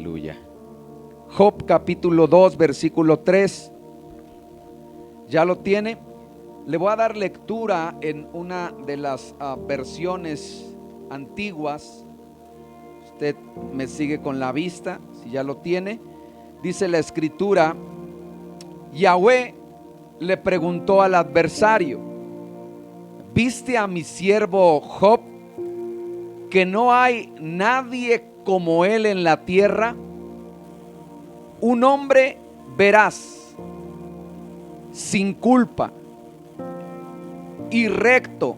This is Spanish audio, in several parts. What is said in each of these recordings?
Aleluya. Job capítulo 2 versículo 3. ¿Ya lo tiene? Le voy a dar lectura en una de las versiones antiguas. Usted me sigue con la vista, si ya lo tiene. Dice la escritura: Yahweh le preguntó al adversario: ¿viste a mi siervo Job, que no hay nadie como él en la tierra? Un hombre veraz, sin culpa, y recto,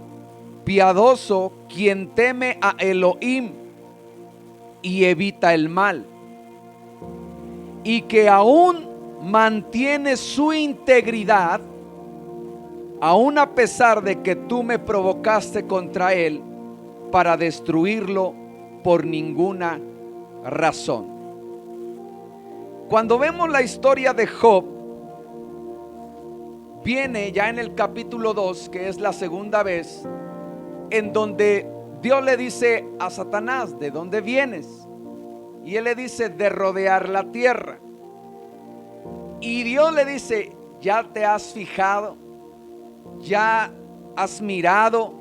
piadoso, quien teme a Elohim y evita el mal, y que aún mantiene su integridad, aún a pesar de que tú me provocaste contra él para destruirlo por ninguna razón. Cuando vemos la historia de Job, viene ya en el capítulo 2, que es la segunda vez, en donde Dios le dice a Satanás: ¿de dónde vienes? Y él le dice: de rodear la tierra. Y Dios le dice: ¿ya te has fijado? ¿Ya has mirado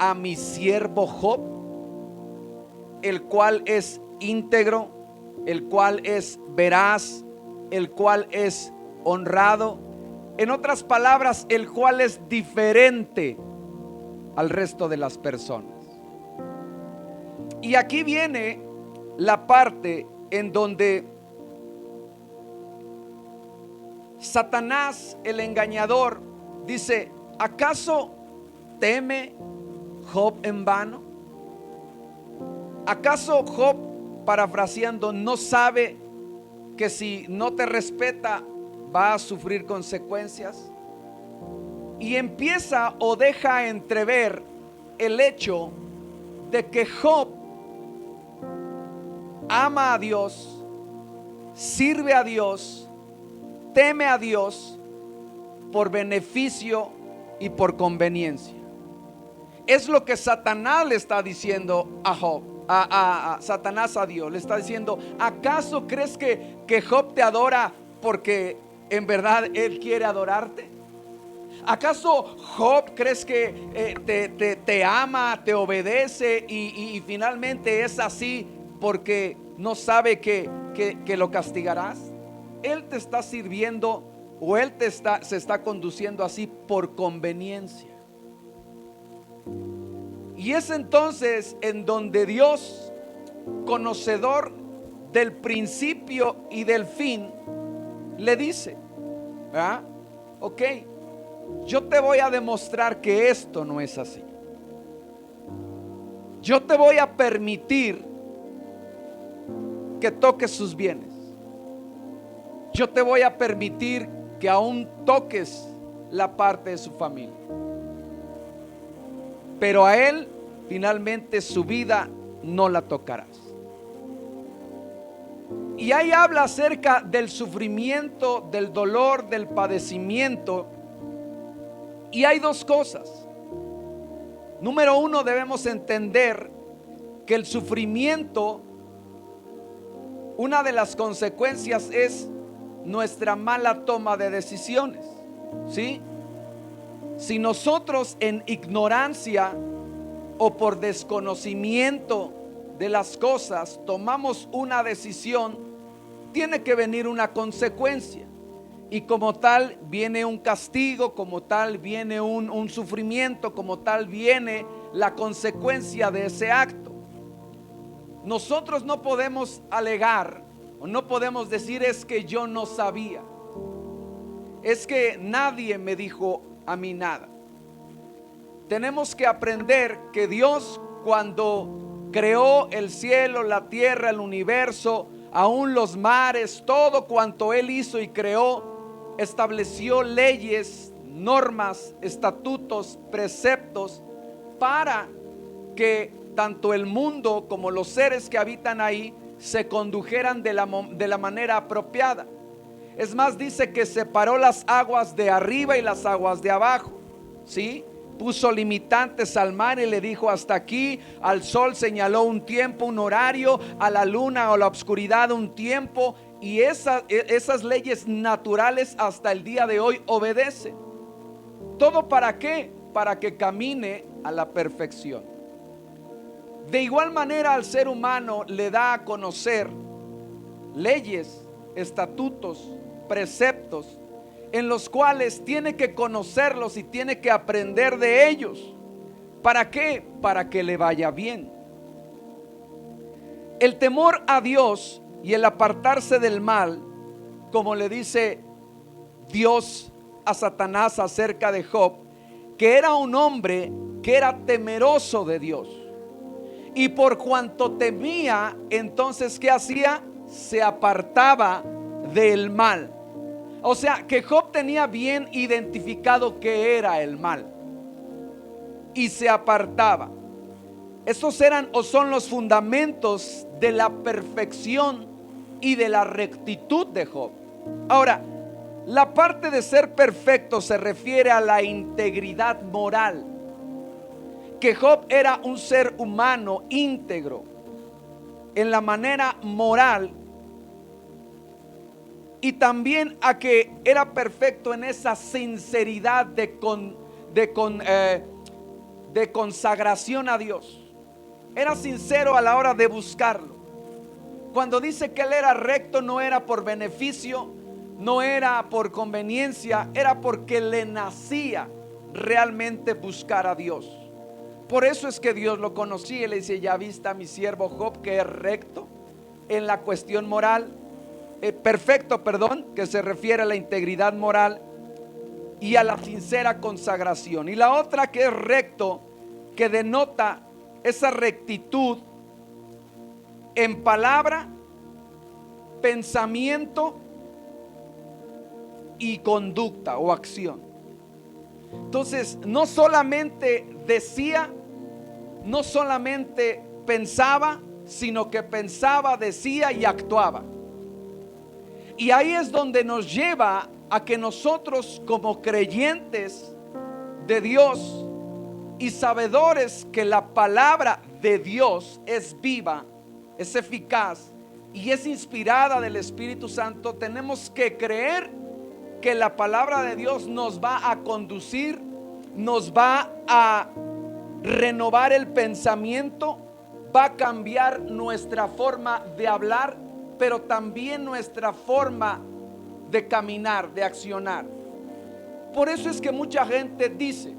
a mi siervo Job, el cual es íntegro, el cual es veraz, el cual es honrado? En otras palabras, el cual es diferente al resto de las personas. Y aquí viene la parte en donde Satanás, el engañador, dice: ¿acaso teme Job en vano? ¿Acaso Job, parafraseando, no sabe que si no te respeta va a sufrir consecuencias? Y empieza o deja entrever el hecho de que Job ama a Dios, sirve a Dios, teme a Dios por beneficio y por conveniencia. Es lo que Satanás le está diciendo a Job, a Satanás a Dios. Le está diciendo: ¿acaso crees que Job te adora porque en verdad él quiere adorarte? ¿Acaso Job crees que te ama, te obedece y finalmente es así porque no sabe que lo castigarás? Él te está sirviendo, o él se está conduciendo así por conveniencia. Y es entonces en donde Dios, conocedor del principio y del fin, le dice: ok, yo te voy a demostrar que esto no es así. Yo te voy a permitir que toques sus bienes. Yo te voy a permitir que aún toques la parte de su familia. Pero a él finalmente su vida no la tocarás. Y ahí habla acerca del sufrimiento, del dolor, del padecimiento. Y hay dos cosas. Número uno, debemos entender que el sufrimiento, una de las consecuencias es nuestra mala toma de decisiones. ¿Sí? Si nosotros en ignorancia o por desconocimiento de las cosas tomamos una decisión, tiene que venir una consecuencia. Y como tal viene un castigo, como tal viene un sufrimiento, como tal viene la consecuencia de ese acto. Nosotros no podemos alegar o no podemos decir: es que yo no sabía, es que nadie me dijo a mí nada. Tenemos que aprender que Dios, cuando creó el cielo, la tierra, el universo, aún los mares, todo cuanto Él hizo y creó, estableció leyes, normas, estatutos, preceptos para que tanto el mundo como los seres que habitan ahí se condujeran de la manera apropiada. Es más, dice que separó las aguas de arriba y las aguas de abajo, ¿sí? puso limitantes al mar y le dijo hasta aquí, al sol señaló un tiempo, un horario, a la luna o la oscuridad un tiempo, y esas leyes naturales hasta el día de hoy obedecen. ¿Todo para qué? Para que camine a la perfección. De igual manera al ser humano le da a conocer leyes, estatutos, preceptos, en los cuales tiene que conocerlos y tiene que aprender de ellos. ¿Para qué? Para que le vaya bien. El temor a Dios y el apartarse del mal, como le dice Dios a Satanás acerca de Job, que era un hombre que era temeroso de Dios. Y por cuanto temía, entonces ¿qué hacía? Se apartaba del mal. O sea que Job tenía bien identificado qué era el mal y se apartaba. Esos eran o son los fundamentos de la perfección y de la rectitud de Job. Ahora, la parte de ser perfecto se refiere a la integridad moral, que Job era un ser humano íntegro en la manera moral, y también a que era perfecto en esa sinceridad de consagración a Dios. Era sincero a la hora de buscarlo. Cuando dice que él era recto, no era por beneficio, no era por conveniencia, era porque le nacía realmente buscar a Dios. Por eso es que Dios lo conocía y le dice: ya viste a mi siervo Job, que es recto en la cuestión moral, perfecto, que se refiere a la integridad moral y a la sincera consagración. Y la otra, que es recto, que denota esa rectitud en palabra, pensamiento y conducta o acción. Entonces, no solamente decía, no solamente pensaba, sino que pensaba, decía y actuaba. Y ahí es donde nos lleva a que nosotros, como creyentes de Dios y sabedores que la palabra de Dios es viva, es eficaz y es inspirada del Espíritu Santo, tenemos que creer que la palabra de Dios nos va a conducir, nos va a renovar el pensamiento, va a cambiar nuestra forma de hablar, pero también nuestra forma de caminar, de accionar. Por eso es que mucha gente dice: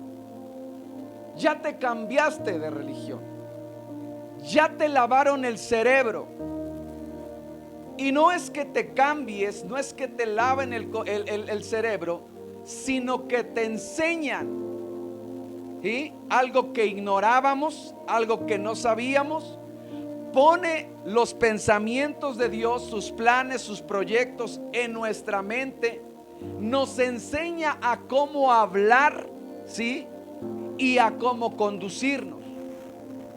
ya te cambiaste de religión, ya te lavaron el cerebro. Y no es que te cambies, no es que te laven el cerebro, sino que te enseñan, ¿sí?, algo que ignorábamos, algo que no sabíamos. Pone los pensamientos de Dios, sus planes, sus proyectos en nuestra mente. Nos enseña a cómo hablar, ¿sí?, y a cómo conducirnos.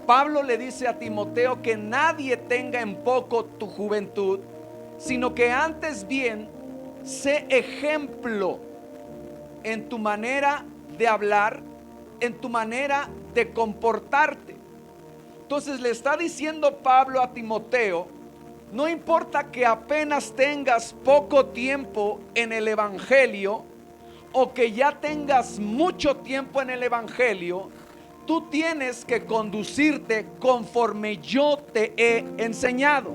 Pablo le dice a Timoteo que nadie tenga en poco tu juventud, sino que antes bien sé ejemplo en tu manera de hablar, en tu manera de comportarte. Entonces le está diciendo Pablo a Timoteo: no importa que apenas tengas poco tiempo en el evangelio o que ya tengas mucho tiempo en el evangelio, tú tienes que conducirte conforme yo te he enseñado.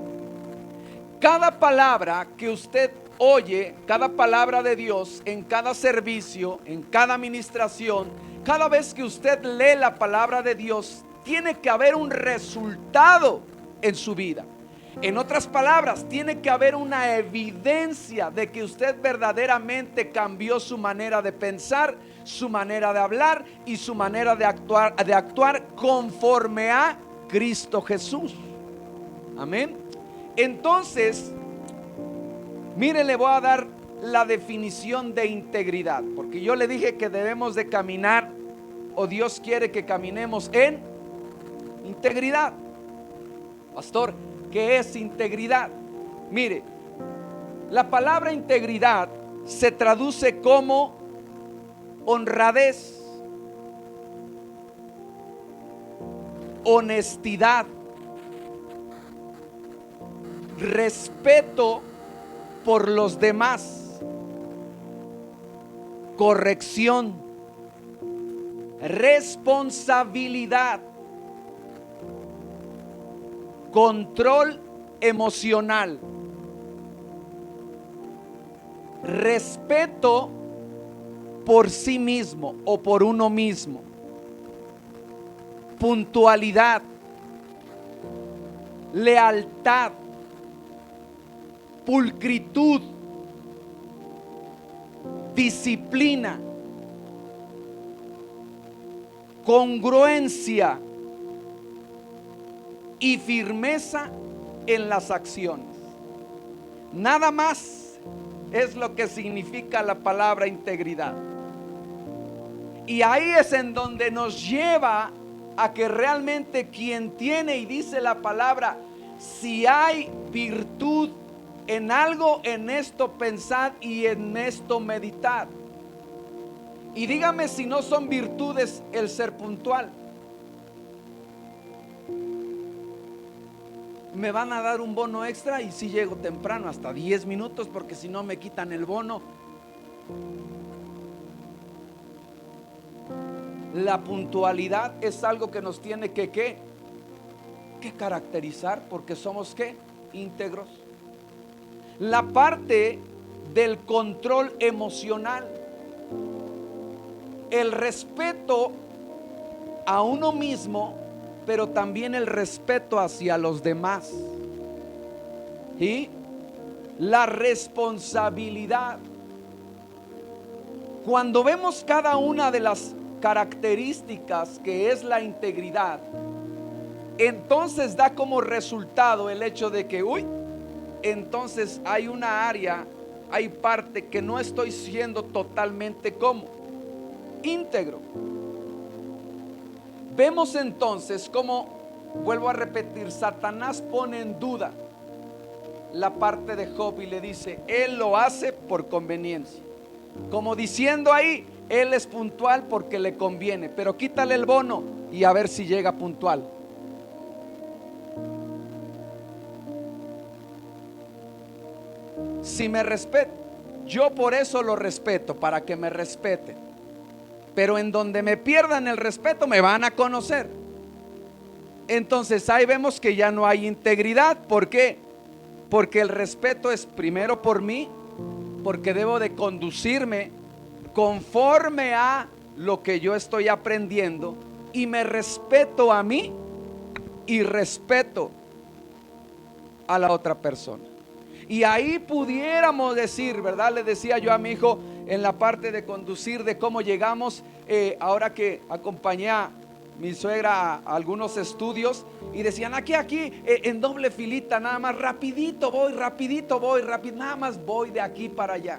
Cada palabra que usted oye, cada palabra de Dios, en cada servicio, en cada administración, cada vez que usted lee la palabra de Dios, tiene que haber un resultado en su vida. En otras palabras, tiene que haber una evidencia de que usted verdaderamente cambió su manera de pensar, su manera de hablar y su manera de actuar conforme a Cristo Jesús. Amén. Entonces, mire, le voy a dar la definición de integridad, porque yo le dije que debemos de caminar, o Dios quiere que caminemos en integridad. Pastor, ¿qué es integridad? Mire, la palabra integridad se traduce como honradez, honestidad, respeto por los demás, corrección, responsabilidad, control emocional, respeto por sí mismo o por uno mismo, puntualidad, lealtad, pulcritud, disciplina, congruencia y firmeza en las acciones. Nada más es lo que significa la palabra integridad. Y ahí es en donde nos lleva a que realmente quien tiene, y dice la palabra, si hay virtud en algo, en esto pensad y en esto meditad. Y dígame si no son virtudes el ser puntual. Me van a dar un bono extra y si llego temprano, hasta 10 minutos, porque si no me quitan el bono. La puntualidad es algo que nos tiene que caracterizar, porque somos íntegros. La parte del control emocional, el respeto a uno mismo, pero también el respeto hacia los demás, y la responsabilidad. Cuando vemos cada una de las características que es la integridad, entonces da como resultado el hecho de que entonces hay una área, hay parte que no estoy siendo totalmente como íntegro. Vemos entonces cómo, vuelvo a repetir, Satanás pone en duda la parte de Job y le dice, él lo hace por conveniencia, como diciendo ahí, él es puntual porque le conviene, pero quítale el bono y a ver si llega puntual. Si me respeta, yo por eso lo respeto, para que me respeten. Pero en donde me pierdan el respeto me van a conocer. Entonces ahí vemos que ya no hay integridad. ¿Por qué? Porque el respeto es primero por mí, porque debo de conducirme conforme a lo que yo estoy aprendiendo, y me respeto a mí y respeto a la otra persona. Y ahí pudiéramos decir, ¿verdad? Le decía yo a mi hijo en la parte de conducir, de cómo llegamos, ahora que acompañé a mi suegra a algunos estudios, y decían aquí en doble filita, nada más rapidito voy, nada más voy de aquí para allá.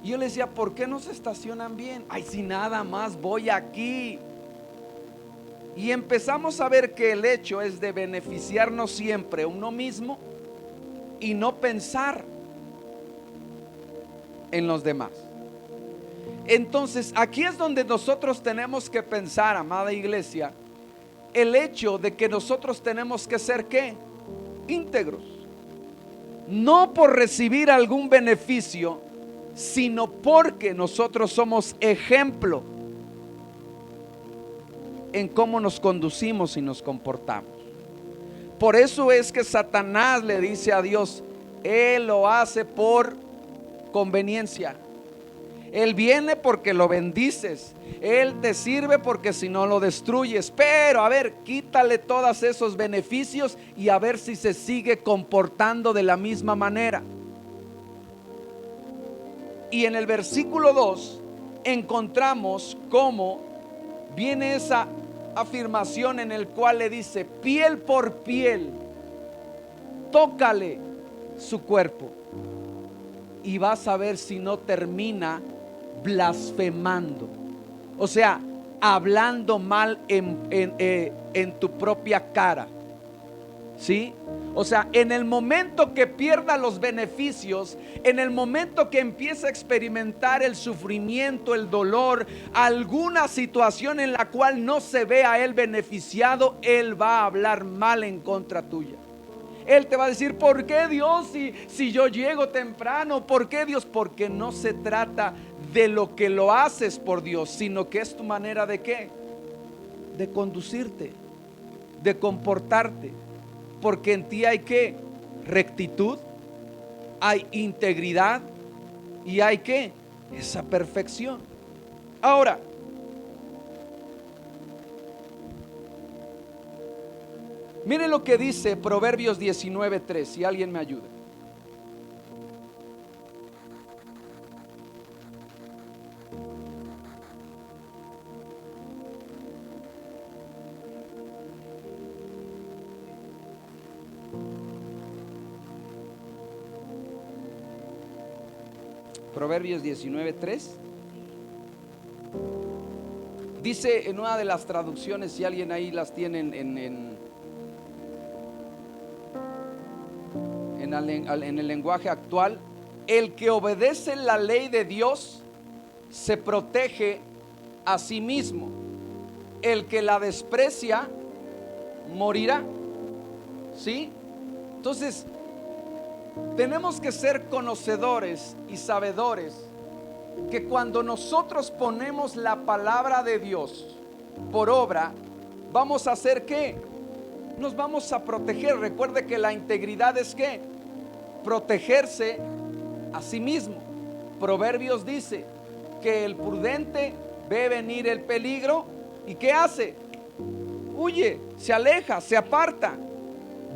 Y yo le decía, ¿por qué no se estacionan bien? Ay, si nada más voy aquí. Y empezamos a ver que el hecho es de beneficiarnos siempre uno mismo y no pensar en los demás. Entonces aquí es donde nosotros tenemos que pensar, amada iglesia, el hecho de que nosotros tenemos que ser íntegros, no por recibir algún beneficio, sino porque nosotros somos ejemplo en cómo nos conducimos y nos comportamos. Por eso es que Satanás le dice a Dios, él lo hace por conveniencia. Él viene porque lo bendices, él te sirve porque si no lo destruyes. Pero a ver, quítale todos esos beneficios y a ver si se sigue comportando de la misma manera. Y en el versículo 2 encontramos cómo viene esa afirmación en el cual le dice, piel por piel, tócale su cuerpo y vas a ver si no termina blasfemando, o sea, hablando mal en tu propia cara. ¿sí? O sea, en el momento que pierda los beneficios, en el momento que empiece a experimentar el sufrimiento, el dolor, alguna situación en la cual no se ve a él beneficiado, él va a hablar mal en contra tuya. Él te va a decir: ¿por qué, Dios, si yo llego temprano? ¿Por qué, Dios? Porque no se trata de lo que lo haces por Dios, sino que es tu manera de ¿qué? De conducirte, de comportarte. Porque en ti hay ¿qué? Rectitud, hay integridad y hay ¿qué? Esa perfección. Ahora, miren lo que dice Proverbios 19:3, si alguien me ayuda. Proverbios 19:3. Dice en una de las traducciones, si alguien ahí las tiene en el lenguaje actual: el que obedece la ley de Dios se protege a sí mismo, el que la desprecia morirá. ¿Sí? Entonces, tenemos que ser conocedores y sabedores que cuando nosotros ponemos la palabra de Dios por obra, vamos a hacer ¿qué? Nos vamos a proteger. Recuerde que la integridad es ¿qué? Protegerse a sí mismo. Proverbios dice que el prudente ve venir el peligro y ¿qué hace? Huye, se aleja, se aparta.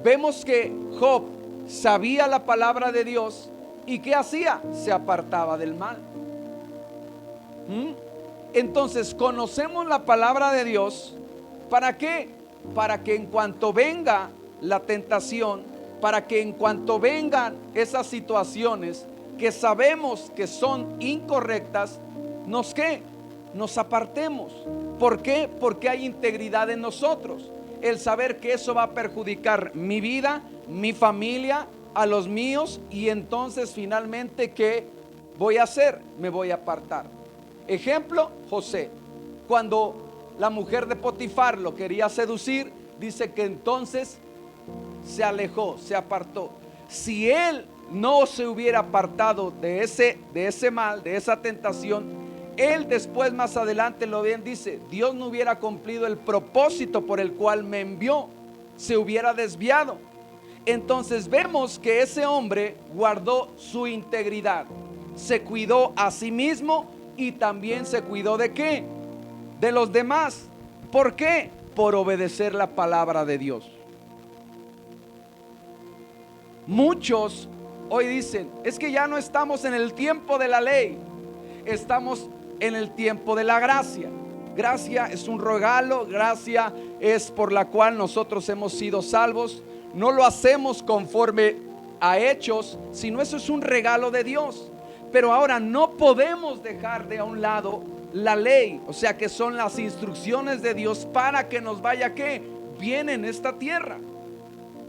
Vemos que Job sabía la palabra de Dios y ¿qué hacía? Se apartaba del mal. Entonces conocemos la palabra de Dios. ¿Para qué? Para que en cuanto venga la tentación, para que en cuanto vengan esas situaciones que sabemos que son incorrectas, ¿nos qué? Nos apartemos. ¿Por qué? Porque hay integridad en nosotros. El saber que eso va a perjudicar mi vida, mi familia, a los míos, y entonces finalmente ¿qué voy a hacer? Me voy a apartar. Ejemplo, José. Cuando la mujer de Potifar lo quería seducir, dice que entonces se alejó, se apartó. Si él no se hubiera apartado de ese mal, de esa tentación, él después, más adelante, lo bien dice, Dios no hubiera cumplido el propósito por el cual me envió, se hubiera desviado. Entonces vemos que ese hombre guardó su integridad, se cuidó a sí mismo y también se cuidó ¿de qué? De los demás. ¿Por qué? Por obedecer la palabra de Dios. Muchos hoy dicen: es que ya no estamos en el tiempo de la ley, estamos en el tiempo de la gracia. Gracia es un regalo, gracia es por la cual nosotros hemos sido salvos. No lo hacemos conforme a hechos, sino eso es un regalo de Dios. Pero ahora no podemos dejar de a un lado la ley, o sea que son las instrucciones de Dios para que nos vaya ¿qué? Bien en esta tierra.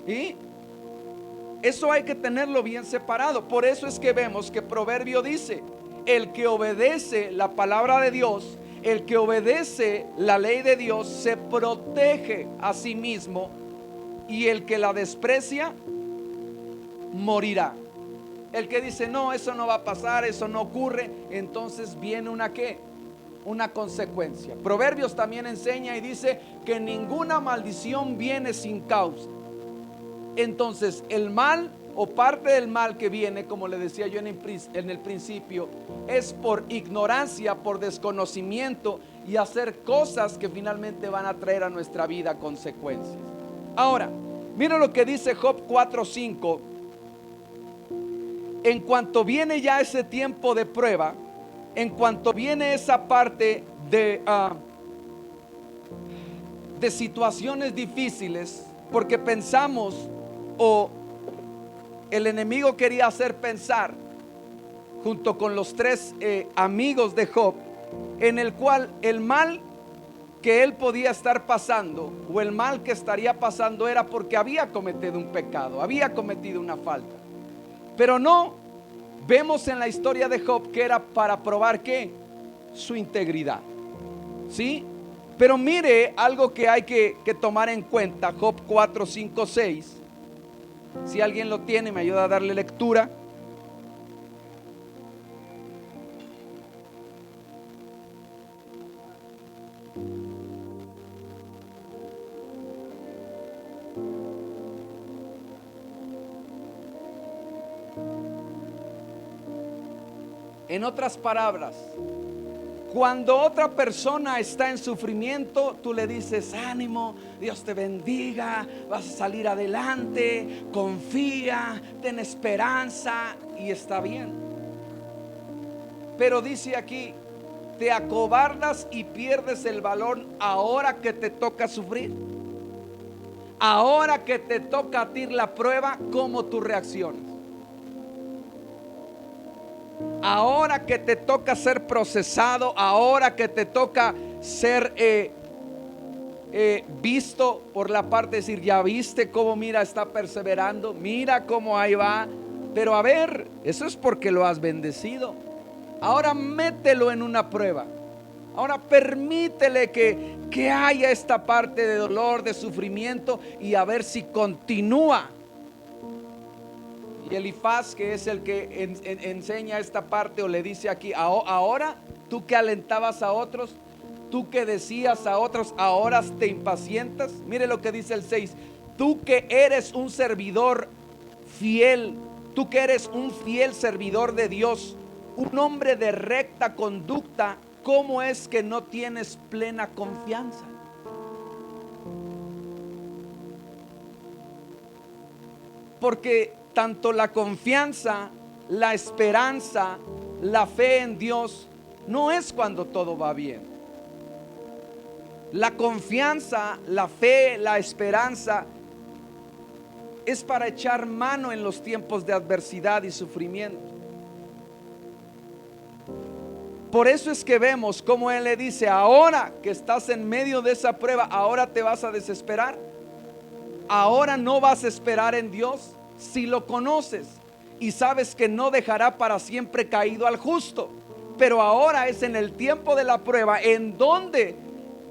Y eso hay que tenerlo bien separado. Por eso es que vemos que Proverbio dice: el que obedece la palabra de Dios, el que obedece la ley de Dios, se protege a sí mismo, y el que la desprecia morirá. El que dice: no, eso no va a pasar, eso no ocurre, entonces viene una ¿qué? Una consecuencia. Proverbios también enseña y dice que ninguna maldición viene sin causa. Entonces el mal o parte del mal que viene, como le decía yo en el principio, es por ignorancia, por desconocimiento y hacer cosas que finalmente van a traer a nuestra vida consecuencias. Ahora, mira lo que dice Job 4:5. En cuanto viene ya ese tiempo de prueba, en cuanto viene esa parte de situaciones difíciles, porque pensamos, o el enemigo quería hacer pensar, junto con los tres amigos de Job, en el cual el mal que él podía estar pasando, o el mal que estaría pasando, era porque había cometido un pecado, había cometido una falta. Pero no, vemos en la historia de Job que era para probar ¿qué? Su integridad, ¿sí? Pero mire algo que hay que tomar en cuenta. Job 4, 5, 6. Si alguien lo tiene, me ayuda a darle lectura. En otras palabras, cuando otra persona está en sufrimiento, tú le dices: ánimo, Dios te bendiga, vas a salir adelante, confía, ten esperanza, y está bien. Pero dice aquí: te acobardas y pierdes el valor ahora que te toca sufrir. Ahora que te toca a ti la prueba, ¿cómo tú reaccionas? Ahora que te toca ser procesado, ahora que te toca ser visto por la parte de decir: ya viste cómo, mira, está perseverando, mira cómo ahí va. Pero a ver, eso es porque lo has bendecido. Ahora mételo en una prueba. Ahora permítele que haya esta parte de dolor, de sufrimiento, y a ver si continúa. Y Elifaz, que es el que enseña esta parte, o le dice aquí: ahora tú que alentabas a otros, tú que decías a otros, ahora te impacientas. Mire lo que dice el 6: tú que eres un servidor fiel, tú que eres un fiel servidor de Dios, un hombre de recta conducta, ¿cómo es que no tienes plena confianza? Porque tanto la confianza, la esperanza, la fe en Dios no es cuando todo va bien. La confianza, la fe, la esperanza es para echar mano en los tiempos de adversidad y sufrimiento. Por eso es que vemos como Él le dice: ahora que estás en medio de esa prueba, ahora te vas a desesperar. Ahora no vas a esperar en Dios. Si lo conoces y sabes que no dejará para siempre caído al justo, pero ahora es en el tiempo de la prueba en donde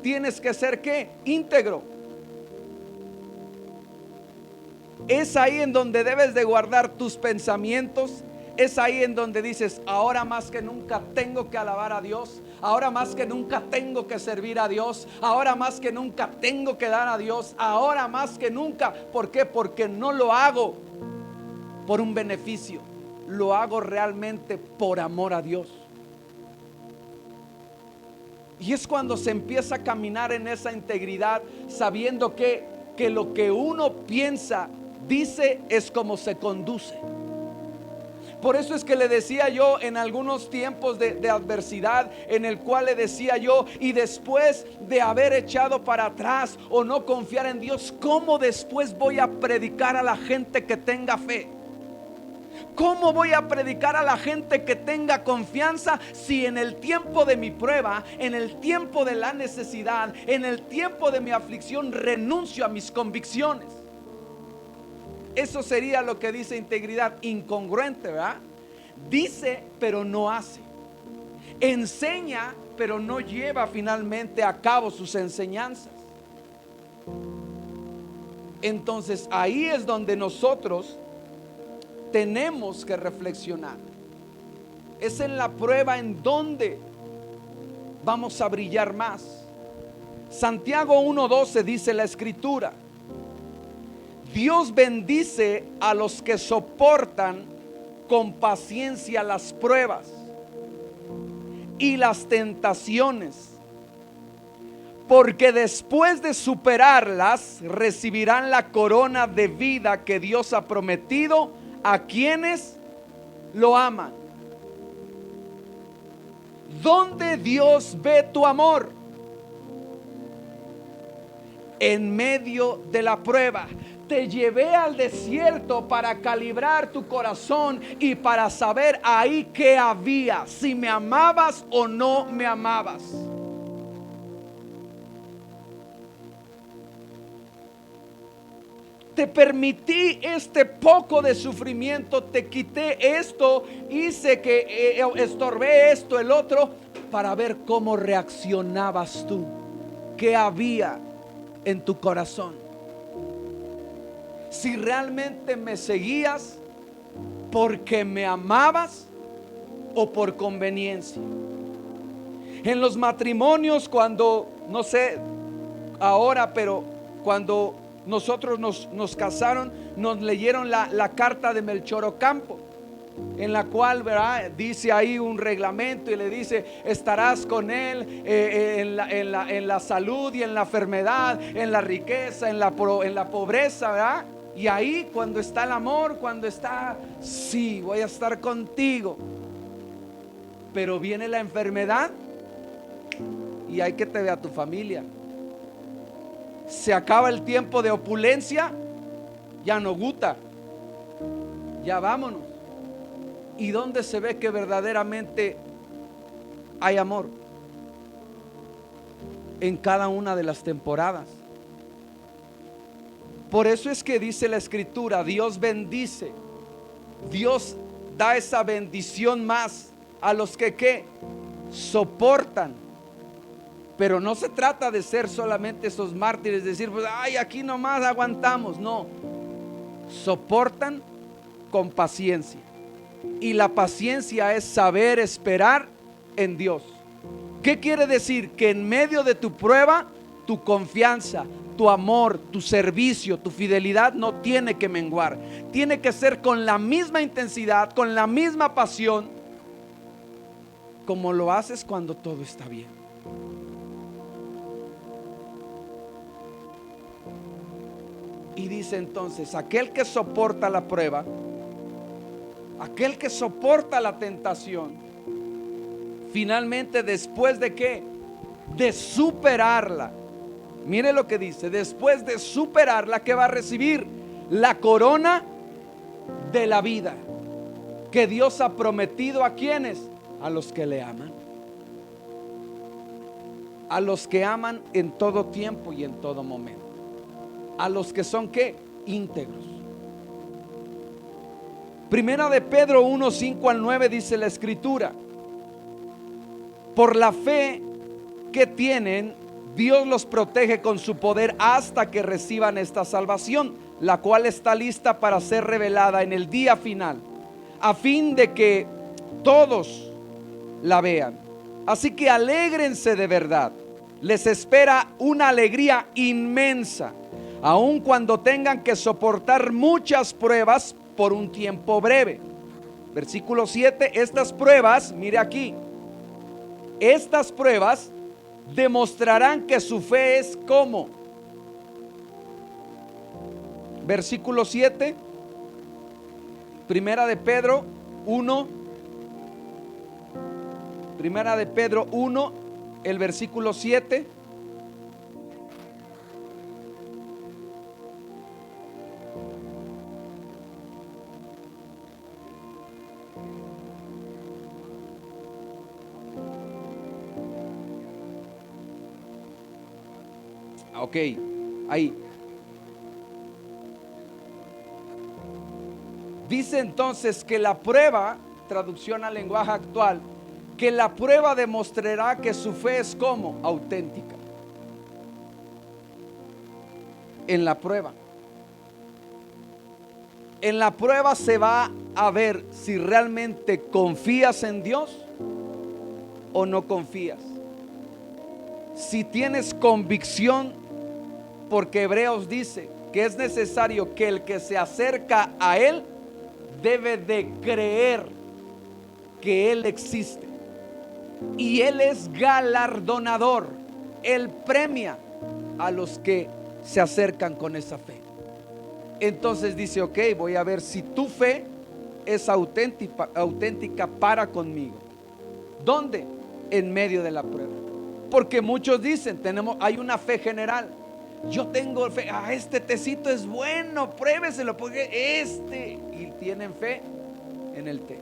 tienes que ser ¿qué? Íntegro. Es ahí en donde debes de guardar tus pensamientos. Es ahí en donde dices: ahora más que nunca tengo que alabar a Dios. Ahora más que nunca tengo que servir a Dios. Ahora más que nunca tengo que dar a Dios. Ahora más que nunca. ¿Por qué? Porque no lo hago por un beneficio. Lo hago realmente por amor a Dios. Y es cuando se empieza a caminar en esa integridad, sabiendo que lo que uno piensa, dice, es como se conduce. Por eso es que le decía yo en algunos tiempos de adversidad, en el cual le decía yo: y después de haber echado para atrás o no confiar en Dios, ¿cómo después voy a predicar a la gente que tenga fe? ¿Cómo voy a predicar a la gente que tenga confianza si en el tiempo de mi prueba, en el tiempo de la necesidad, en el tiempo de mi aflicción, renuncio a mis convicciones? Eso sería lo que dice integridad incongruente, ¿verdad? Dice pero no hace. Enseña pero no lleva finalmente a cabo sus enseñanzas. Entonces ahí es donde nosotros tenemos que reflexionar. Es en la prueba en donde vamos a brillar más. Santiago 1:12 dice la escritura: Dios bendice a los que soportan con paciencia las pruebas y las tentaciones, porque después de superarlas recibirán la corona de vida que Dios ha prometido a quienes lo aman. ¿Dónde Dios ve tu amor? En medio de la prueba. Te llevé al desierto para calibrar tu corazón y para saber ahí qué había, si me amabas o no me amabas. te permití este poco de sufrimiento, te quité esto, hice que estorbé esto, el otro, para ver cómo reaccionabas tú, qué había en tu corazón. Si realmente me seguías porque me amabas o por conveniencia. En los matrimonios, cuando, no sé ahora, pero cuando nosotros nos casaron, nos leyeron la carta de Melchor Ocampo, en la cual, ¿verdad?, dice ahí un reglamento y le dice: estarás con él en la salud y en la enfermedad, en la riqueza, en la pobreza, ¿verdad? Y ahí cuando está el amor, cuando está, sí, voy a estar contigo. Pero viene la enfermedad y hay que te vea tu familia. Se acaba el tiempo de opulencia, ya no gusta, ya vámonos. ¿Y dónde se ve que verdaderamente hay amor? En cada una de las temporadas. Por eso es que dice la Escritura: Dios bendice, Dios da esa bendición más a los que soportan. Pero no se trata de ser solamente esos mártires, decir, pues, ay, aquí nomás aguantamos. No, soportan con paciencia. Y la paciencia es saber esperar en Dios. ¿Qué quiere decir? Que en medio de tu prueba, tu confianza, tu amor, tu servicio, tu fidelidad no tiene que menguar. Tiene que ser con la misma intensidad, con la misma pasión, como lo haces cuando todo está bien. Y dice entonces: aquel que soporta la prueba, aquel que soporta la tentación, finalmente, después de ¿qué? De superarla. Mire lo que dice: después de superarla, ¿qué va a recibir? La corona de la vida que Dios ha prometido ¿a quiénes? A los que le aman. A los que aman en todo tiempo y en todo momento. A los que son ¿qué? Íntegros. Primera de Pedro 1, 5 al 9 dice la Escritura: por la fe que tienen, Dios los protege con su poder hasta que reciban esta salvación, la cual está lista para ser revelada en el día final, a fin de que todos la vean. Así que alégrense de verdad. Les espera una alegría inmensa, aun cuando tengan que soportar muchas pruebas por un tiempo breve. Versículo 7, estas pruebas, mire aquí, estas pruebas demostrarán que su fe es como. Versículo 7, Primera de Pedro 1, Primera de Pedro 1, el versículo 7. Ok, ahí dice entonces que la prueba, traducción al lenguaje actual, que la prueba demostrará que su fe es como auténtica. En la prueba se va a ver si realmente confías en Dios o no confías. Si tienes convicción, porque Hebreos dice que es necesario que el que se acerca a Él debe de creer que Él existe y Él es galardonador. Él premia a los que se acercan con esa fe. Entonces dice: ok, voy a ver si tu fe es auténtica para conmigo. ¿Dónde? En medio de la prueba. Porque muchos dicen, hay una fe general. Yo tengo fe, este tecito es bueno, pruébeselo porque y tienen fe en el té.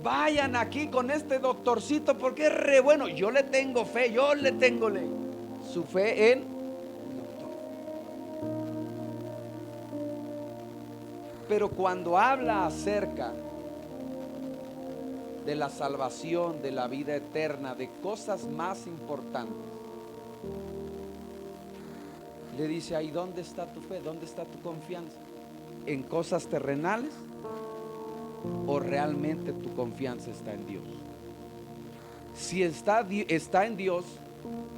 Vayan aquí con este doctorcito porque es re bueno. Yo le tengo fe, su fe en el doctor. Pero cuando habla acerca de la salvación, de la vida eterna, de cosas más importantes, le dice ahí: ¿dónde está tu fe? ¿Dónde está tu confianza? ¿En cosas terrenales o realmente tu confianza está en Dios? Si está en Dios,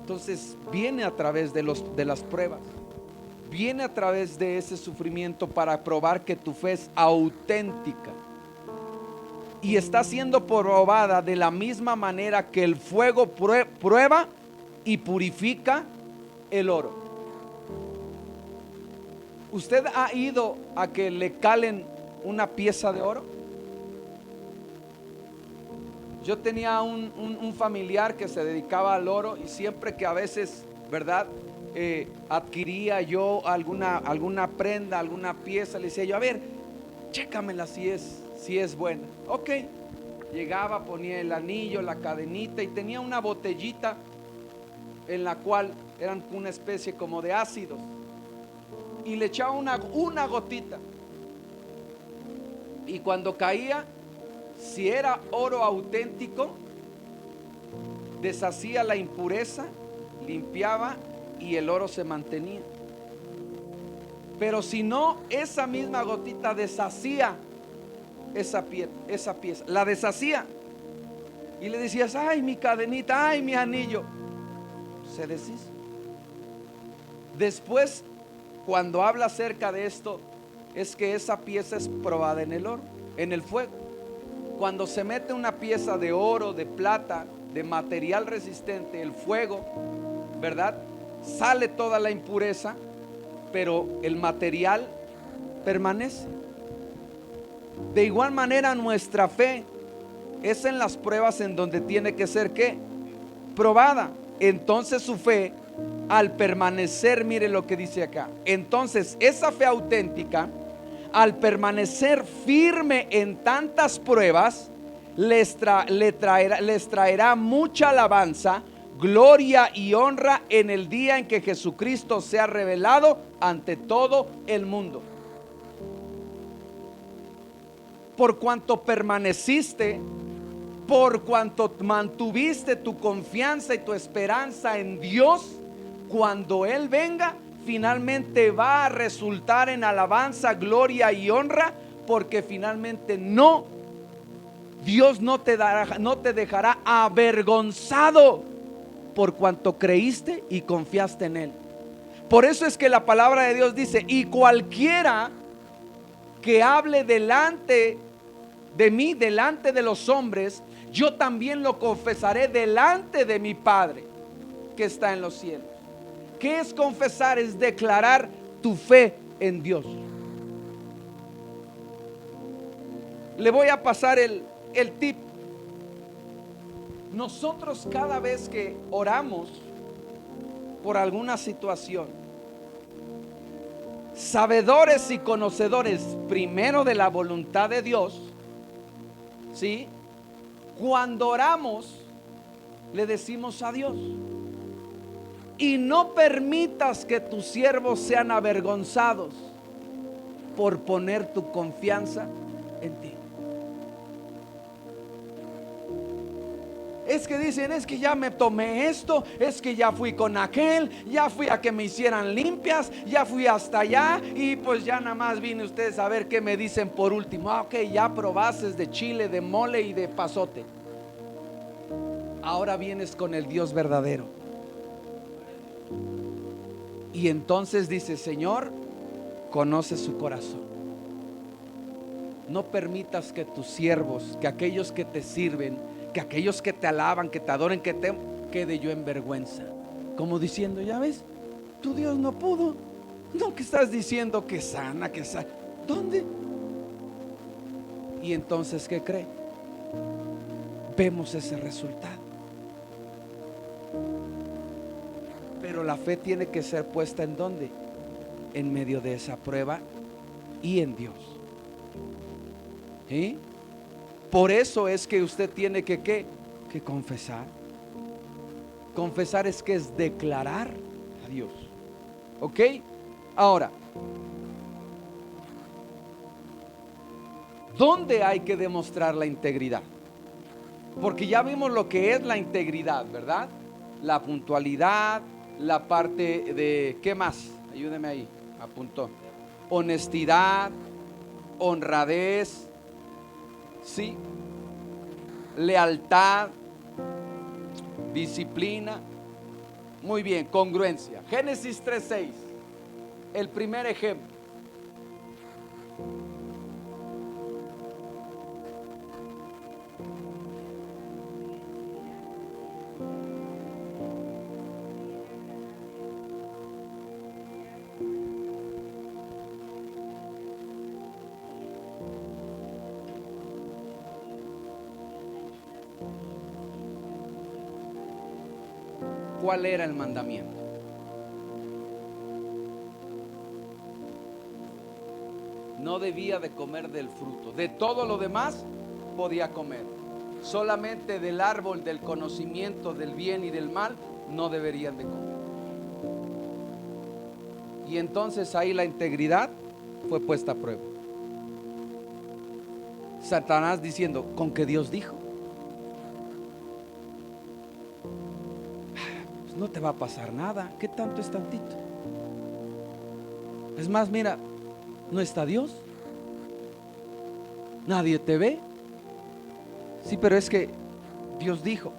entonces viene a través de las pruebas, viene a través de ese sufrimiento para probar que tu fe es auténtica y está siendo probada de la misma manera que el fuego prueba y purifica el oro. ¿Usted ha ido a que le calen una pieza de oro? Yo tenía un familiar que se dedicaba al oro, y siempre que a veces, ¿verdad? Adquiría yo alguna prenda, alguna pieza, le decía yo: a ver, chécamela si es buena. Ok, llegaba, ponía el anillo, la cadenita, y tenía una botellita en la cual eran una especie como de ácidos, y le echaba una gotita, y cuando caía, si era oro auténtico, deshacía la impureza, limpiaba y el oro se mantenía. Pero si no, esa misma gotita deshacía esa pieza, la deshacía, y le decías: ay, mi cadenita, ay, mi anillo, se deshizo. Después, cuando habla acerca de esto, es que esa pieza es probada en el oro, en el fuego. Cuando se mete una pieza de oro, de plata, de material resistente, el fuego, ¿verdad? Sale toda la impureza, pero el material permanece. De igual manera, nuestra fe es en las pruebas en donde tiene que ser, ¿qué? Probada. Entonces su fe, al permanecer, mire lo que dice acá, entonces esa fe auténtica, al permanecer firme en tantas pruebas, les traerá mucha alabanza, gloria y honra en el día en que Jesucristo sea revelado ante todo el mundo. Por cuanto permaneciste, por cuanto mantuviste tu confianza y tu esperanza en Dios, cuando Él venga, finalmente va a resultar en alabanza, gloria y honra, porque finalmente Dios no te dejará avergonzado por cuanto creíste y confiaste en Él. Por eso es que la palabra de Dios dice: y cualquiera que hable delante de mí, delante de los hombres, yo también lo confesaré delante de mi Padre que está en los cielos. ¿Qué es confesar? Es declarar tu fe en Dios. Le voy a pasar el tip. Nosotros, cada vez que oramos por alguna situación, sabedores y conocedores primero de la voluntad de Dios, ¿sí? Cuando oramos, le decimos a Dios: y no permitas que tus siervos sean avergonzados por poner tu confianza en ti. Es que dicen: es que ya me tomé esto, es que ya fui con aquel, ya fui a que me hicieran limpias, ya fui hasta allá, y pues ya nada más vine ustedes a ver qué me dicen por último. Ok, ya probaste de chile, de mole y de pasote. Ahora vienes con el Dios verdadero. Y entonces dice: Señor, conoce su corazón. No permitas que tus siervos, que aquellos que te sirven, que aquellos que te alaban, que te adoren, que te quede yo en vergüenza. Como diciendo: ya ves, tu Dios no pudo. No, que estás diciendo que sana, que sana. ¿Dónde? Y entonces, ¿qué cree? Vemos ese resultado. Pero la fe tiene que ser puesta ¿en dónde? En medio de esa prueba y en Dios. ¿Sí? Por eso es que usted tiene que confesar. Confesar es que es declarar a Dios. ¿Ok? Ahora, ¿Dónde hay que demostrar la integridad? Porque ya vimos lo que es la integridad, ¿verdad? La puntualidad, la parte de, ¿qué más? Ayúdeme ahí, apuntó. Honestidad, honradez, ¿sí? Lealtad, disciplina. Muy bien, congruencia. Génesis 3:6, el primer ejemplo. ¿Cuál era el mandamiento? No debía de comer del fruto. De todo lo demás podía comer. Solamente del árbol del conocimiento del bien y del mal no deberían de comer. Y entonces ahí la integridad fue puesta a prueba. Satanás diciendo, ¿con qué Dios dijo? Pues no te va a pasar nada. ¿Qué tanto es tantito? Es más, mira, no está Dios. Nadie te ve. Sí, pero es que Dios dijo.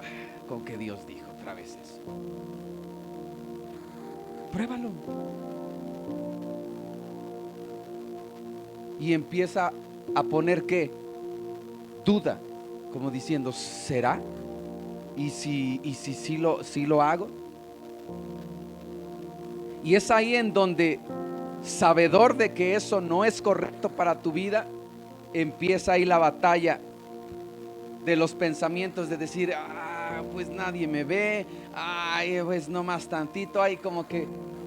¿Con qué Dios dijo? Otra vez eso. Pruébalo. Y empieza a poner ¿qué? Duda, como diciendo, ¿será? ¿Y si lo hago? Y es ahí en donde, sabedor de que eso no es correcto para tu vida, empieza ahí la batalla de los pensamientos de decir, pues nadie me ve, pues nomás tantito,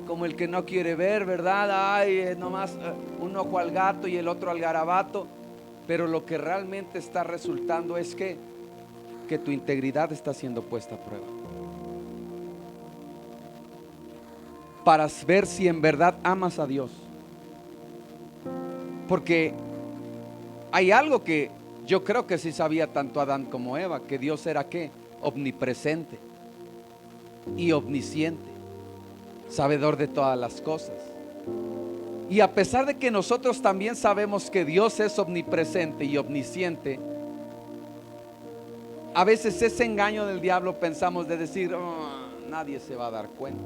como el que no quiere ver, ¿verdad? Nomás un ojo al gato y el otro al garabato. Pero lo que realmente está resultando es que tu integridad está siendo puesta a prueba, para ver si en verdad amas a Dios. Porque hay algo que yo creo que sí sabía tanto Adán como Eva, que Dios era ¿qué? Omnipresente y omnisciente, sabedor de todas las cosas. Y a pesar de que nosotros también sabemos que Dios es omnipresente y omnisciente, a veces ese engaño del diablo pensamos de decir, nadie se va a dar cuenta.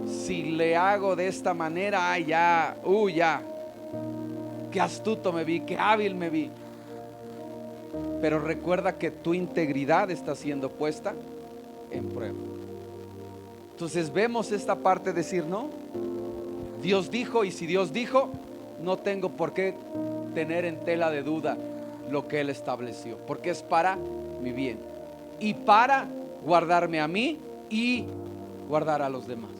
Si le hago de esta manera, ya, qué astuto me vi, qué hábil me vi. Pero recuerda que tu integridad está siendo puesta en prueba. Entonces vemos esta parte decir, no, Dios dijo, y si Dios dijo, no tengo por qué tener en tela de duda lo que Él estableció, porque es para mi bien y para guardarme a mí y guardar a los demás.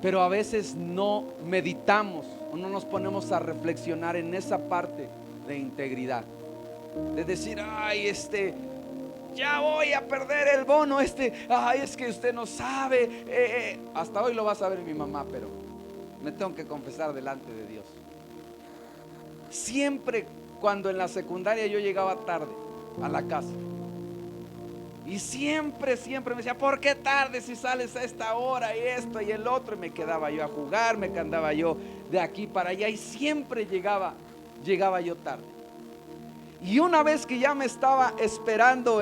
Pero a veces no meditamos o no nos ponemos a reflexionar en esa parte de integridad, de decir, ya voy a perder el bono, es que usted no sabe, hasta hoy lo va a saber mi mamá, pero me tengo que confesar delante de Dios. Siempre cuando en la secundaria yo llegaba tarde a la casa, y siempre me decía, ¿por qué tarde si sales a esta hora y esto y el otro? Y me quedaba yo a jugar, me andaba yo de aquí para allá, y siempre llegaba yo tarde. Y una vez que ya me estaba esperando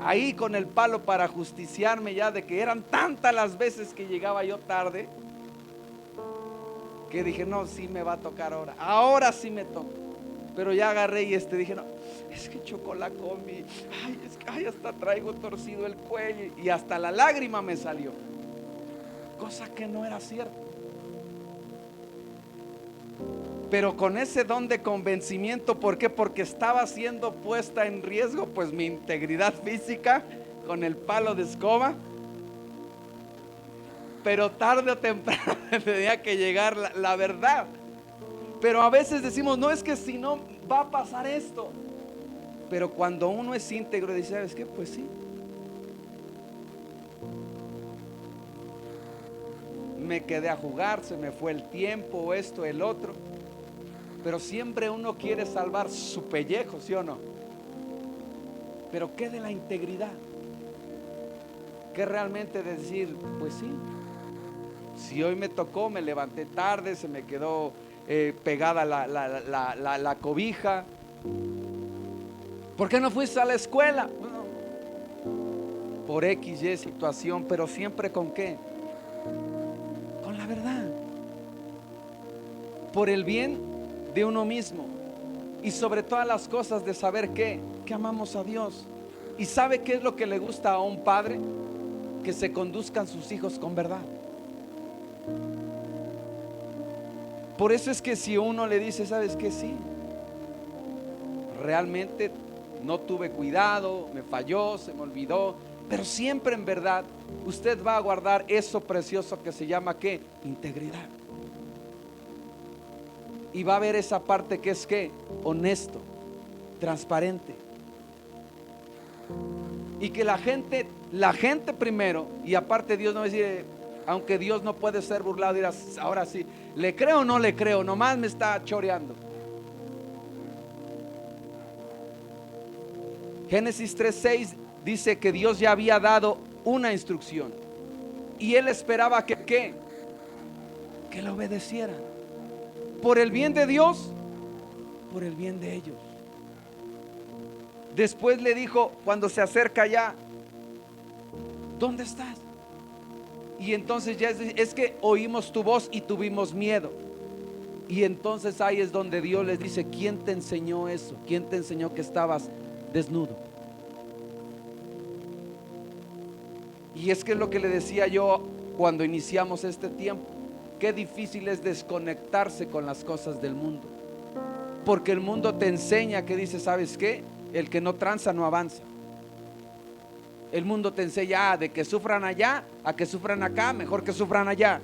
ahí con el palo para justiciarme ya de que eran tantas las veces que llegaba yo tarde, que dije, no, sí me va a tocar ahora sí me toca. Pero ya agarré y dije, no, es que chocó la combi, hasta traigo torcido el cuello, y hasta la lágrima me salió, cosa que no era cierta. Pero con ese don de convencimiento, ¿por qué? Porque estaba siendo puesta en riesgo pues mi integridad física con el palo de escoba. Pero tarde o temprano tenía que llegar la verdad. Pero a veces decimos, no, es que si no va a pasar esto. Pero cuando uno es íntegro dice, ¿sabes qué? Pues sí. me quedé a jugar, se me fue el tiempo, esto, el otro. Pero siempre uno quiere salvar su pellejo, ¿sí o no? Pero ¿qué de la integridad? ¿Qué realmente decir? Pues sí, si hoy me tocó, me levanté tarde, se me quedó pegada la cobija. ¿Por qué no fuiste a la escuela? Bueno, por X, Y situación, pero siempre ¿con qué? Con la verdad. Por el bien de uno mismo. Y sobre todas las cosas de saber que amamos a Dios. ¿Y sabe qué es lo que le gusta a un padre? Que se conduzcan sus hijos con verdad. Por eso es que si uno le dice, ¿sabes qué? Sí, realmente no tuve cuidado, me falló, se me olvidó, pero siempre en verdad usted va a guardar eso precioso que se llama ¿qué? Integridad. Y va a ver esa parte que es ¿qué? Honesto, transparente. Y que la gente primero, y aparte Dios no va a decir, aunque Dios no puede ser burlado, dirás, ahora sí, ¿le creo o no le creo? Nomás me está choreando. Génesis 3:6 dice que Dios ya había dado una instrucción y él esperaba que le obedecieran. Por el bien de Dios, por el bien de ellos. Después le dijo, cuando se acerca ya, ¿dónde estás? Y entonces ya es que oímos tu voz y tuvimos miedo. Y entonces ahí es donde Dios les dice, ¿quién te enseñó eso? ¿Quién te enseñó que estabas desnudo? Y es que es lo que le decía yo cuando iniciamos este tiempo. Qué difícil es desconectarse con las cosas del mundo. Porque el mundo te enseña que dice, ¿sabes qué? El que no tranza no avanza. El mundo te enseña de que sufran allá a que sufran acá, mejor que sufran allá.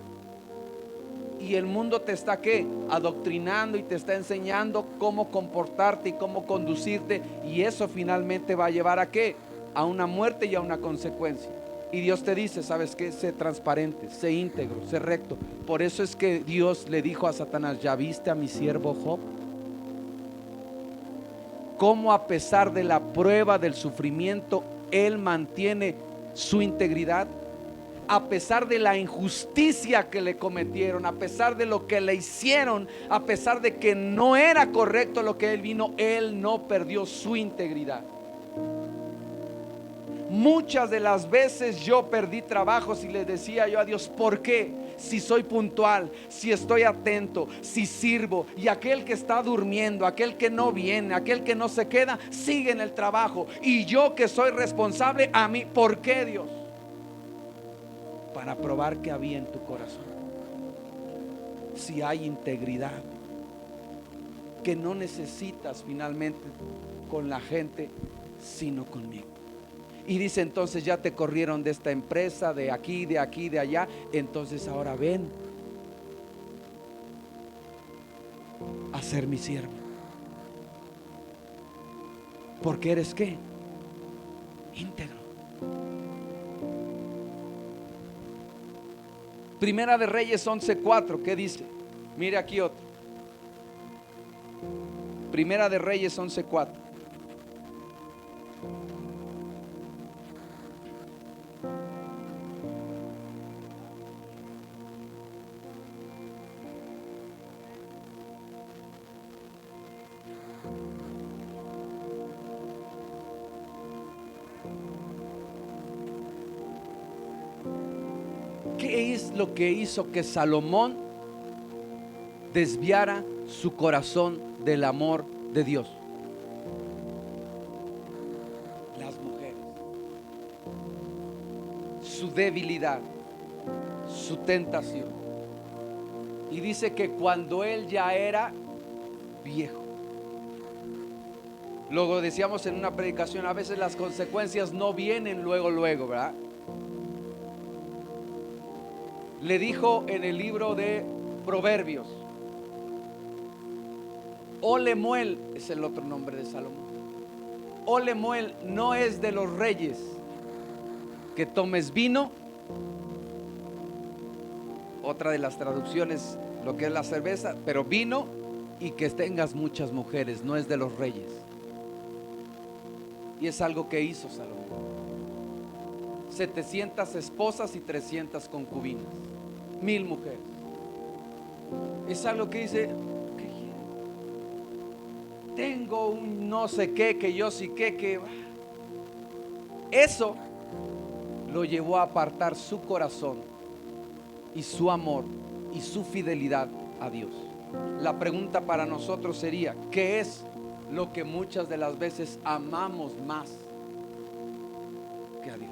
Y el mundo te está ¿qué? Adoctrinando y te está enseñando cómo comportarte y cómo conducirte. Y eso finalmente va a llevar a ¿qué? A una muerte y a una consecuencia. Y Dios te dice, ¿sabes qué? Sé transparente, sé íntegro, sé recto. Por eso es que Dios le dijo a Satanás, ¿ya viste a mi siervo Job? Cómo a pesar de la prueba, del sufrimiento, él mantiene su integridad. A pesar de la injusticia que le cometieron, a pesar de lo que le hicieron, a pesar de que no era correcto lo que él vino, él no perdió su integridad. Muchas de las veces yo perdí trabajos y le decía yo a Dios, ¿por qué? Si soy puntual, si estoy atento, si sirvo, y aquel que está durmiendo, aquel que no viene, aquel que no se queda, sigue en el trabajo, y yo que soy responsable, a mí, ¿por qué, Dios? Para probar que había en tu corazón, si hay integridad, que no necesitas finalmente con la gente, sino conmigo. Y dice, entonces ya te corrieron de esta empresa, de aquí, de allá, entonces ahora ven a ser mi siervo. Porque eres ¿qué? Íntegro. Primera de Reyes 11:4, ¿qué dice? Mire aquí otro. Primera de Reyes 11:4. ¿Qué es lo que hizo que Salomón desviara su corazón del amor de Dios? Las mujeres, su debilidad, su tentación. Y dice que cuando él ya era viejo, luego decíamos en una predicación, a veces las consecuencias no vienen luego, ¿verdad? Le dijo en el libro de Proverbios, O Lemuel es el otro nombre de Salomón. O Lemuel, no es de los reyes que tomes vino otra de las traducciones, lo que es la cerveza, pero vino y que tengas muchas mujeres, no es de los reyes. Y es algo que hizo Salomón. 700 esposas y 300 concubinas, 1000 mujeres. Es algo que dice, tengo un no sé qué, que yo sí que eso lo llevó a apartar su corazón y su amor y su fidelidad a Dios. La pregunta para nosotros sería, ¿qué es lo que muchas de las veces amamos más que a Dios?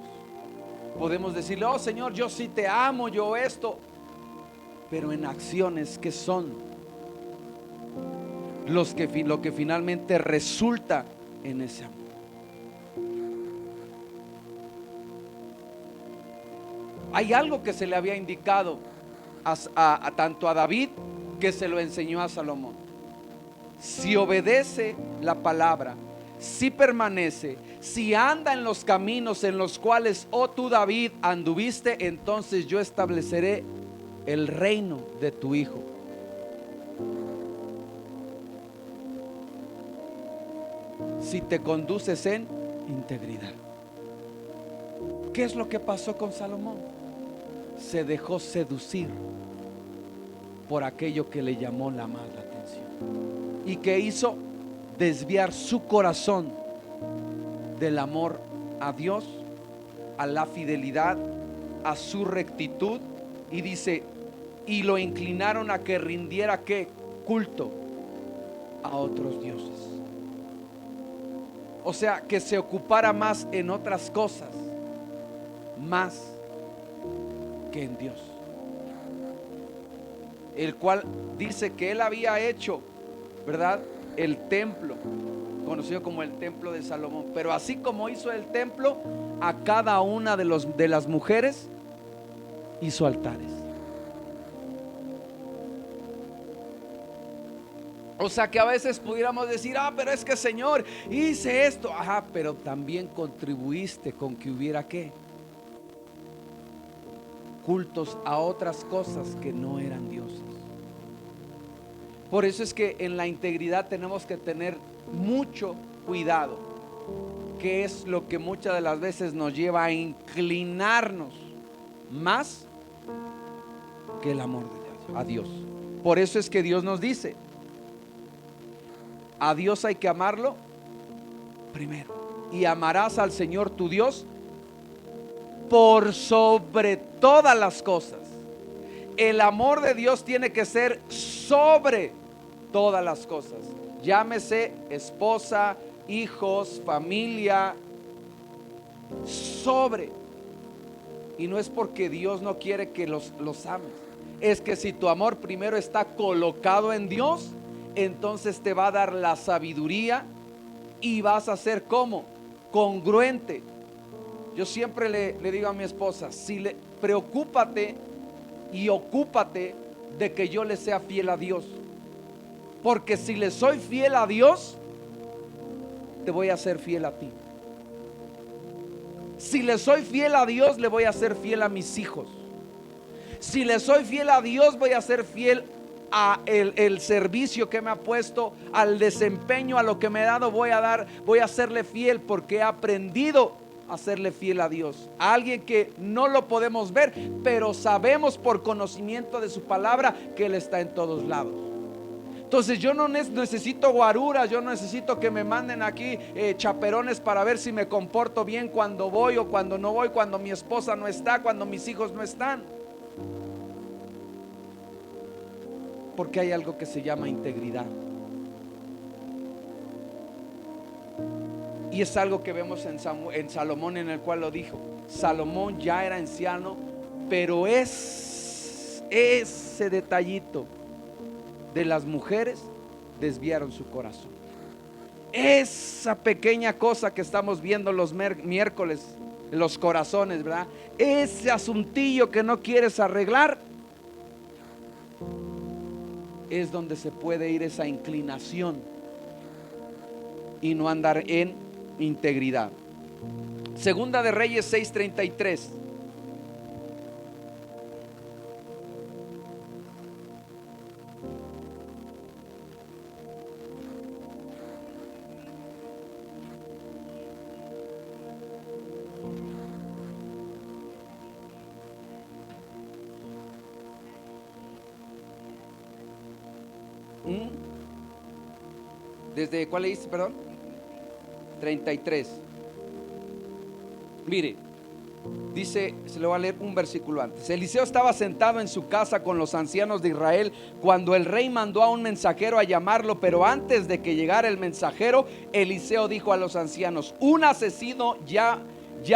Podemos decirle, oh Señor, yo sí te amo, yo esto, pero en acciones, ¿qué son lo que finalmente resulta en ese amor? Hay algo que se le había indicado tanto a David, que se lo enseñó a Salomón. Si obedece la palabra, si permanece, si anda en los caminos en los cuales, oh tú David, anduviste, entonces yo estableceré el reino de tu hijo. Si te conduces en integridad. ¿Qué es lo que pasó con Salomón? Se dejó seducir por aquello que le llamó la más la atención. ¿Y qué hizo? Desviar su corazón del amor a Dios, a la fidelidad, a su rectitud. Y dice, y lo inclinaron a que rindiera ¿qué? Culto a otros dioses. O sea, que se ocupara más en otras cosas, más que en Dios, el cual dice que él había hecho, ¿verdad?, el templo, conocido como el templo de Salomón. Pero así como hizo el templo, a cada una de las mujeres hizo altares. O sea que a veces pudiéramos decir, pero es que Señor, hice esto. Ajá, pero también contribuiste con que hubiera ¿qué? Cultos a otras cosas que no eran dioses. Por eso es que en la integridad tenemos que tener mucho cuidado, que es lo que muchas de las veces nos lleva a inclinarnos más que el amor de Dios, a Dios. Por eso es que Dios nos dice, a Dios hay que amarlo primero, y amarás al Señor tu Dios por sobre todas las cosas. El amor de Dios tiene que ser sobre todas las cosas. Llámese esposa, hijos, familia, sobre. Y no es porque Dios no quiere que los ames. Es que si tu amor primero está colocado en Dios, entonces te va a dar la sabiduría y vas a ser como congruente. Yo siempre le digo a mi esposa, preocúpate y ocúpate de que yo le sea fiel a Dios, porque si le soy fiel a Dios, te voy a ser fiel a ti. Si le soy fiel a Dios, le voy a ser fiel a mis hijos. Si le soy fiel a Dios, voy a ser fiel a el servicio que me ha puesto, al desempeño, a lo que me ha dado, voy a serle fiel, porque he aprendido a serle fiel a Dios. A alguien que no lo podemos ver, pero sabemos por conocimiento de su palabra que Él está en todos lados. Entonces yo no necesito guaruras, yo no necesito que me manden aquí chaperones para ver si me comporto bien cuando voy o cuando no voy, cuando mi esposa no está, cuando mis hijos no están. Porque hay algo que se llama integridad. Y es algo que vemos en Salomón, en el cual lo dijo. Salomón ya era anciano, pero ese detallito de las mujeres desviaron su corazón. Esa pequeña cosa que estamos viendo los miércoles, los corazones, ¿verdad? Ese asuntillo que no quieres arreglar, es donde se puede ir esa inclinación y no andar en integridad. Segunda de Reyes 6:33. ¿Mm? ¿Desde cuál leíste, perdón? 33. Mire, dice, se le va a leer un versículo antes. Eliseo estaba sentado en su casa con los ancianos de Israel cuando el rey mandó a un mensajero a llamarlo, pero antes de que llegara el mensajero, Eliseo dijo a los ancianos: un asesino ya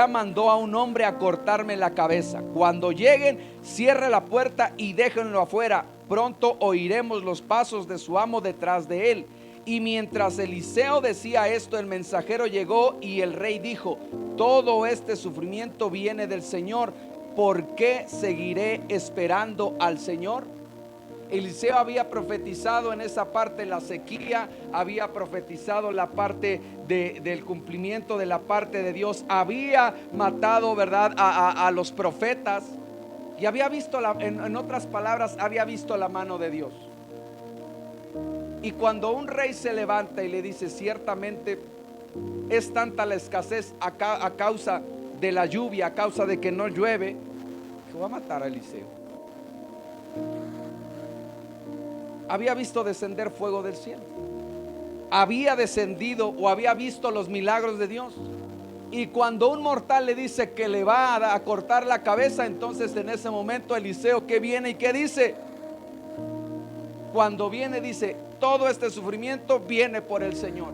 mandó a un hombre a cortarme la cabeza. Cuando lleguen, cierre la puerta y déjenlo afuera. Pronto oiremos los pasos de su amo detrás de él. Y mientras Eliseo decía esto, el mensajero llegó y el rey dijo: todo este sufrimiento viene del Señor. ¿Por qué seguiré esperando al Señor? Eliseo había profetizado en esa parte la sequía, había profetizado la parte del cumplimiento de la parte de Dios, había matado, ¿verdad?, a los profetas, y había visto, en otras palabras, había visto la mano de Dios. Y cuando un rey se levanta y le dice: ciertamente es tanta la escasez a causa de la lluvia, a causa de que no llueve, que va a matar a Eliseo. Había visto descender fuego del cielo, había descendido o había visto los milagros de Dios. Y cuando un mortal le dice que le va a cortar la cabeza, entonces en ese momento Eliseo, ¿qué viene y qué dice? Cuando viene, dice: todo este sufrimiento viene por el Señor.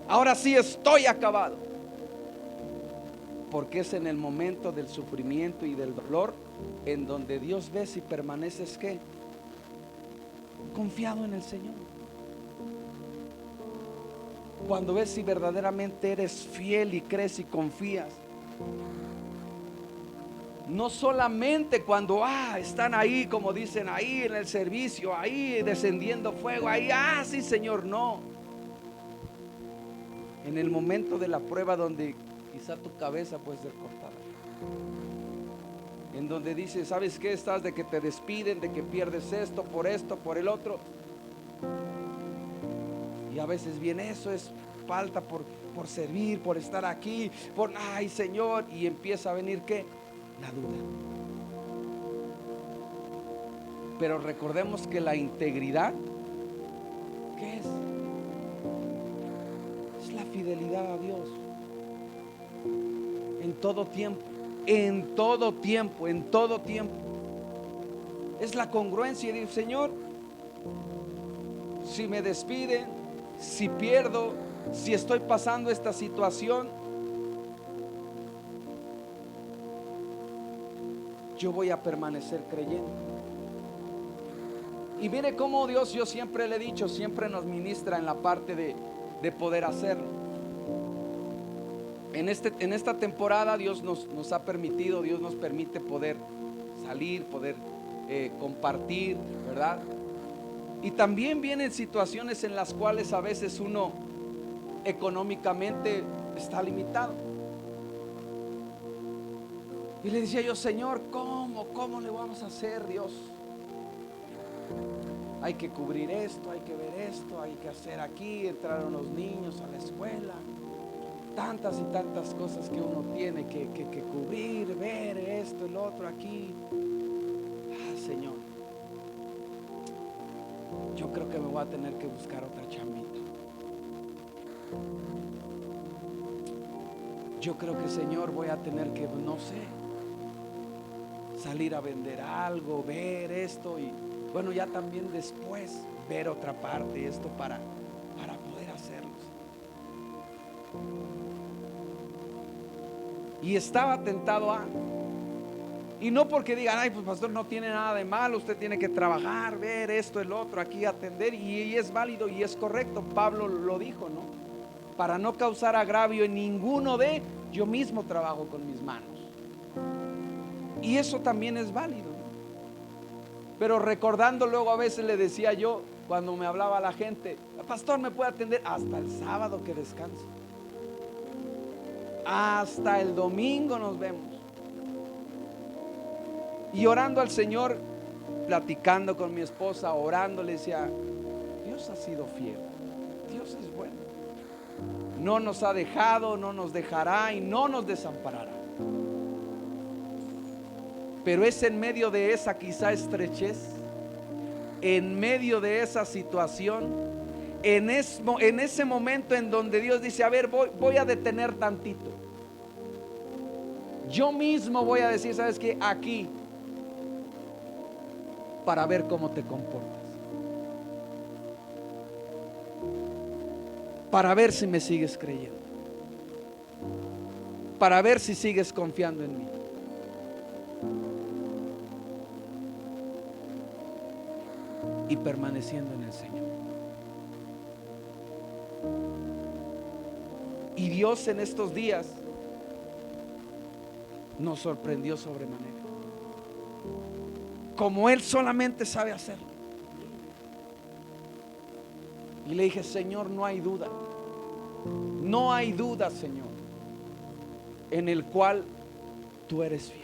Ahora sí estoy acabado. Porque es en el momento del sufrimiento y del dolor en donde Dios ve si permaneces, ¿qué? Confiado en el Señor. Cuando ves si verdaderamente eres fiel y crees y confías. No solamente cuando están ahí, como dicen, ahí en el servicio, ahí descendiendo fuego, ahí, sí Señor, no. En el momento de la prueba donde quizá tu cabeza puede ser cortada, en donde dices: ¿sabes qué? Estás de que te despiden, de que pierdes esto, por el otro. Y a veces viene eso, es falta por servir, por estar aquí, ay Señor, y empieza a venir ¿qué? La duda. Pero recordemos que la integridad, ¿qué es? Es la fidelidad a Dios. En todo tiempo, en todo tiempo, en todo tiempo. Es la congruencia y decir: Señor, si me despiden, si pierdo, si estoy pasando esta situación, yo voy a permanecer creyendo. Y mire cómo Dios, yo siempre le he dicho, siempre nos ministra en la parte de poder hacerlo. En esta temporada Dios nos ha permitido, Dios nos permite poder salir, poder compartir, ¿verdad? Y también vienen situaciones en las cuales a veces uno económicamente está limitado. Y le decía yo: Señor, ¿cómo le vamos a hacer, Dios? Hay que cubrir esto, hay que ver esto, hay que hacer aquí, entrar a los niños a la escuela. Tantas y tantas cosas que uno tiene que cubrir, ver esto, el otro aquí. Señor, yo creo que me voy a tener que buscar otra chambita. Yo creo que, Señor, voy a tener que, no sé, salir a vender algo, ver esto y bueno, ya también después ver otra parte, esto para poder hacerlo. Y estaba tentado y no porque digan: ay, pues pastor, no tiene nada de malo, usted tiene que trabajar, ver esto, el otro, aquí atender, y es válido y es correcto. Pablo lo dijo, ¿no? Para no causar agravio en ninguno yo mismo trabajo con mis manos. Y eso también es válido, ¿no? Pero recordando, luego a veces le decía yo, cuando me hablaba la gente: pastor, ¿me puede atender hasta el sábado que descanso? Hasta el domingo nos vemos. Y orando al Señor, platicando con mi esposa, orando, le decía: Dios ha sido fiel, Dios es bueno, no nos ha dejado, no nos dejará y no nos desamparará. Pero es en medio de esa quizá estrechez en medio de esa situación, en ese momento en donde Dios dice, a ver, voy a detener tantito. Yo mismo voy a decir, ¿sabes qué? Aquí, para ver cómo te comportas, para ver si me sigues creyendo, para ver si sigues confiando en mí. Y permaneciendo en el Señor. Y Dios en estos días nos sorprendió sobremanera, como Él solamente sabe hacerlo. Y le dije, Señor, no hay duda, no hay duda, Señor, en el cual tú eres fiel.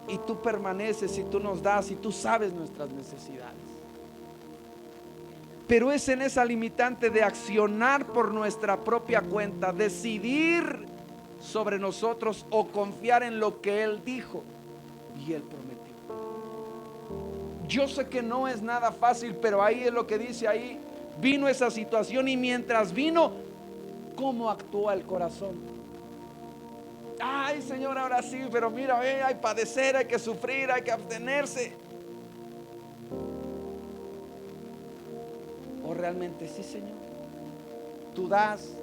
Y tú permaneces y tú nos das y tú sabes nuestras necesidades. Pero es en esa limitante de accionar por nuestra propia cuenta, decidir sobre nosotros o confiar en lo que Él dijo y Él prometió. Yo sé que no es nada fácil, pero ahí es lo que dice ahí. Vino esa situación y mientras vino, ¿cómo actúa el corazón? Ay, Señor, ahora sí, pero mira, hay que padecer, hay que sufrir, hay que abstenerse. O realmente sí, Señor, tú das,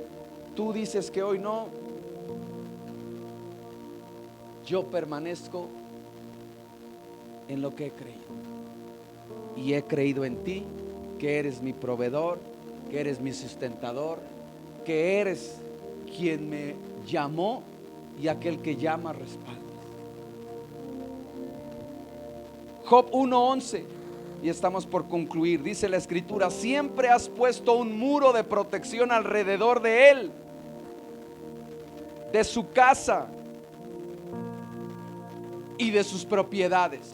tú dices que hoy no. Yo permanezco en lo que he creído. Y he creído en ti, que eres mi proveedor, que eres mi sustentador, que eres quien me llamó y aquel que llama respalda. Job 1:11, y estamos por concluir. Dice la escritura: siempre has puesto un muro de protección alrededor de él, de su casa y de sus propiedades.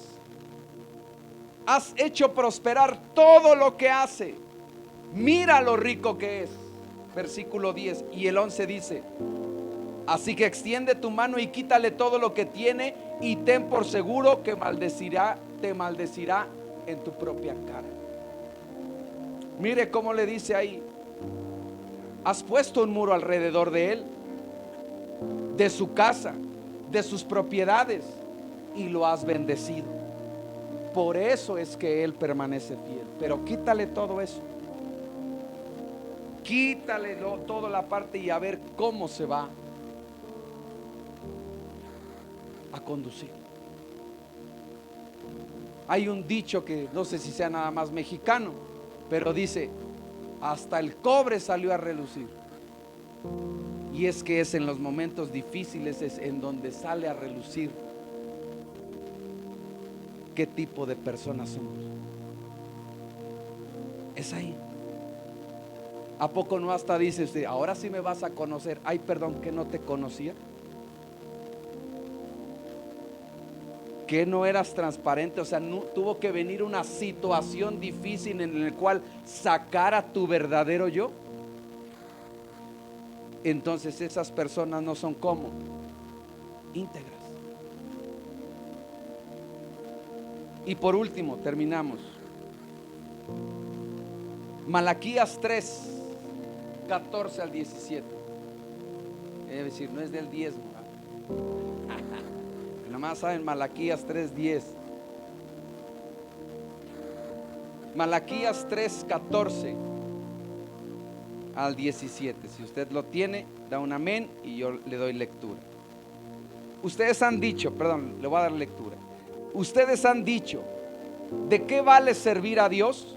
Has hecho prosperar todo lo que hace. Mira lo rico que es. Versículo 10. Y el 11 dice: así que extiende tu mano y quítale todo lo que tiene, y ten por seguro que te maldecirá en tu propia cara. Mire cómo le dice ahí: has puesto un muro alrededor de él, de su casa, de sus propiedades, y lo has bendecido. Por eso es que él permanece fiel. Pero quítale todo eso, quítale toda la parte, y a ver cómo se va a conducir. Hay un dicho que no sé si sea nada más mexicano, pero dice: hasta el cobre salió a relucir. Y es que es en los momentos difíciles es en donde sale a relucir qué tipo de personas somos. Es ahí. ¿A poco no hasta dice usted: ahora sí me vas a conocer? Ay, perdón, que no te conocía, que no eras transparente. O sea, no, tuvo que venir una situación difícil en la cual sacara tu verdadero yo. Entonces esas personas no son como íntegras. Y por último, terminamos. Malaquías 3, 14 al 17. Es decir, no es del diezmo. Nomás saben Malaquías 3:10. Malaquías 3:14 al 17. Si usted lo tiene, da un amén y yo le doy lectura. Ustedes han dicho, perdón, le voy a dar lectura. Ustedes han dicho: ¿de qué vale servir a Dios?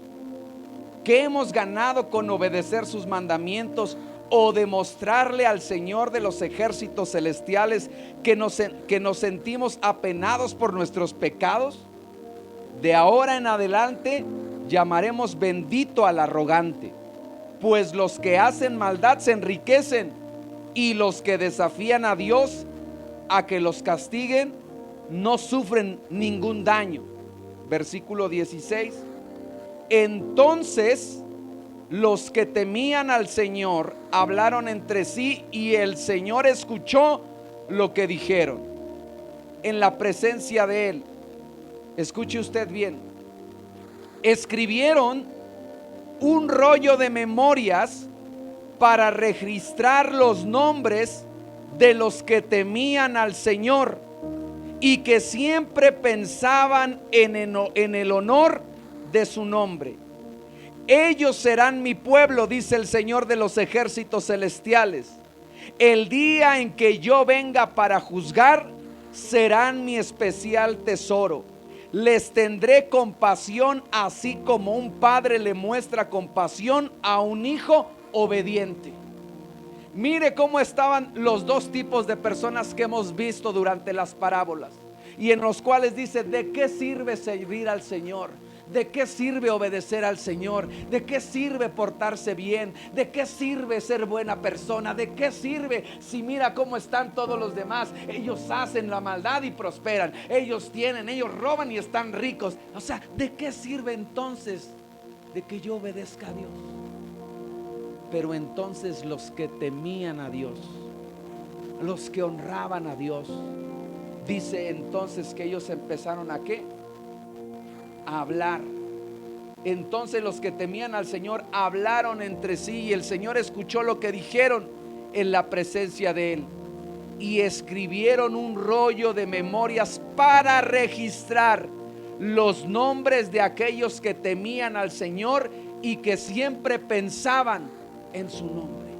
¿Qué hemos ganado con obedecer sus mandamientos o demostrarle al Señor de los ejércitos celestiales que nos sentimos apenados por nuestros pecados? De ahora en adelante llamaremos bendito al arrogante, pues los que hacen maldad se enriquecen, y los que desafían a Dios a que los castiguen no sufren ningún daño. Versículo 16. Entonces los que temían al Señor hablaron entre sí, y el Señor escuchó lo que dijeron en la presencia de él. Escuche usted bien: escribieron un rollo de memorias para registrar los nombres de los que temían al Señor y que siempre pensaban en el honor de su nombre. Ellos serán mi pueblo, dice el Señor de los ejércitos celestiales. El día en que yo venga para juzgar, serán mi especial tesoro. Les tendré compasión, así como un padre le muestra compasión a un hijo obediente. Mire cómo estaban los dos tipos de personas que hemos visto durante las parábolas, y en los cuales dice: ¿de qué sirve servir al Señor? ¿De qué sirve obedecer al Señor? ¿De qué sirve portarse bien? ¿De qué sirve ser buena persona? ¿De qué sirve si mira cómo están todos los demás? Ellos hacen la maldad y prosperan. Ellos roban y están ricos. O sea, ¿de qué sirve entonces de que yo obedezca a Dios? Pero entonces los que temían a Dios, los que honraban a Dios, dice entonces que ellos empezaron a ¿qué? A hablar. Entonces los que temían al Señor hablaron entre sí, y el Señor escuchó lo que dijeron en la presencia de Él, y escribieron un rollo de memorias para registrar los nombres de aquellos que temían al Señor y que siempre pensaban en su nombre.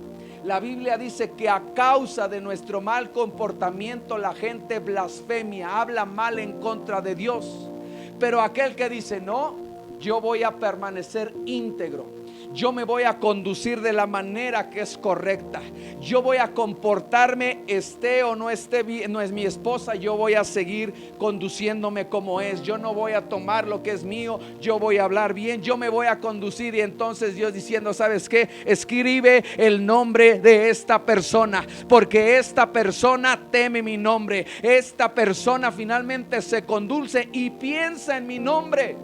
La Biblia dice que a causa de nuestro mal comportamiento la gente blasfemia, habla mal en contra de Dios. Pero aquel que dice: no, yo voy a permanecer íntegro, yo me voy a conducir de la manera que es correcta, yo voy a comportarme, esté o no esté bien, no es mi esposa, yo voy a seguir conduciéndome como es, yo no voy a tomar lo que es mío, yo voy a hablar bien, yo me voy a conducir. Y entonces Dios diciendo: ¿sabes qué? Escribe el nombre de esta persona, porque esta persona teme mi nombre, esta persona finalmente se conduce y piensa en mi nombre.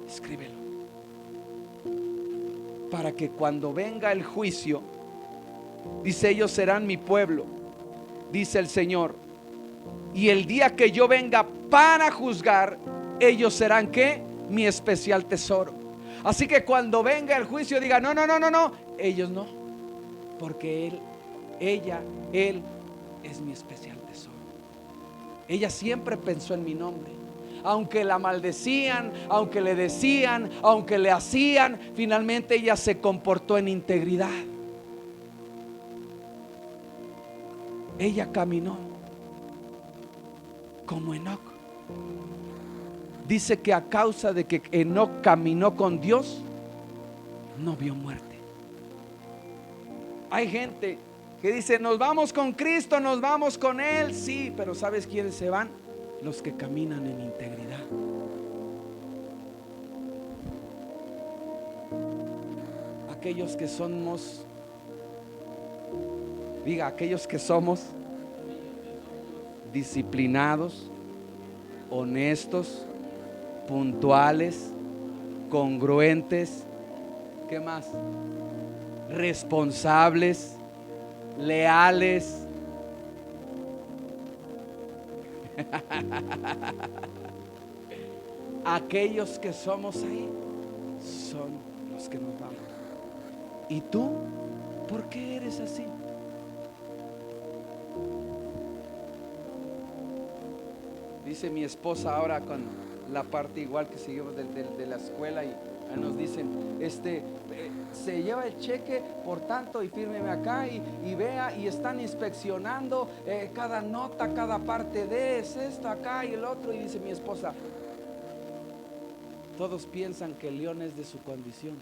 Escríbelo, para que cuando venga el juicio, dice: ellos serán mi pueblo, dice el Señor, y el día que yo venga para juzgar, ellos serán ¿qué? Mi especial tesoro. Así que cuando venga el juicio diga: no, ellos no, porque él es mi especial tesoro. Ella siempre pensó en mi nombre. Aunque la maldecían, aunque le decían, aunque le hacían, finalmente ella se comportó en integridad. Ella caminó como Enoc. Dice que a causa de que Enoc caminó con Dios, no vio muerte. Hay gente que dice: nos vamos con Cristo, nos vamos con Él. Sí, pero ¿sabes quiénes se van? Los que caminan en integridad. Aquellos que somos, diga, aquellos que somos disciplinados, honestos, puntuales, congruentes, ¿qué más? Responsables, leales. Aquellos que somos ahí son los que nos vamos. ¿Y tú? ¿Por qué eres así? Dice mi esposa ahora con la parte igual que seguimos de la escuela, y nos dicen: se lleva el cheque por tanto y fírmeme acá y vea, y están inspeccionando cada nota, cada parte de es esto acá y el otro. Y dice mi esposa: todos piensan que el león es de su condición.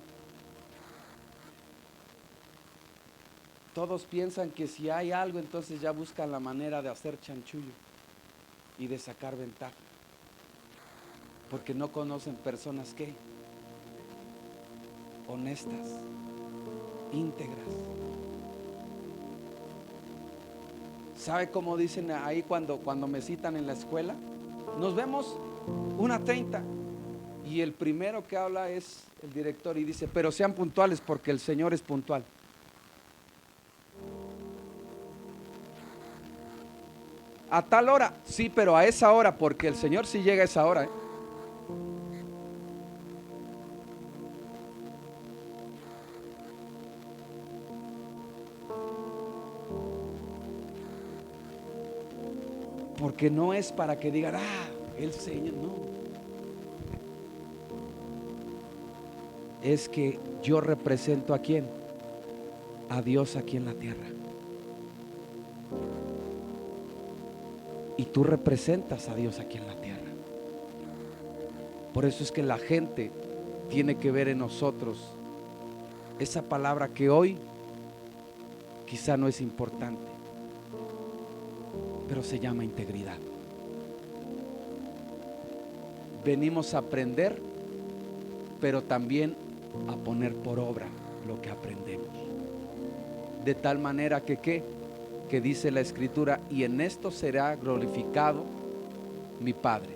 Todos piensan que si hay algo, entonces ya buscan la manera de hacer chanchullo y de sacar ventaja, porque no conocen personas que honestas, íntegras. ¿Sabe cómo dicen ahí cuando me citan en la escuela? Nos vemos 1:30, y el primero que habla es el director y dice: pero sean puntuales porque el Señor es puntual. A tal hora, sí, pero a esa hora, porque el Señor sí llega a esa hora, Porque no es para que digan, el Señor, no. Es que yo represento ¿a quién? A Dios aquí en la tierra. Y tú representas a Dios aquí en la tierra. Por eso es que la gente tiene que ver en nosotros esa palabra que hoy quizá no es importante, pero se llama integridad. Venimos a aprender, pero también a poner por obra lo que aprendemos. De tal manera que dice la Escritura, y en esto será glorificado mi Padre,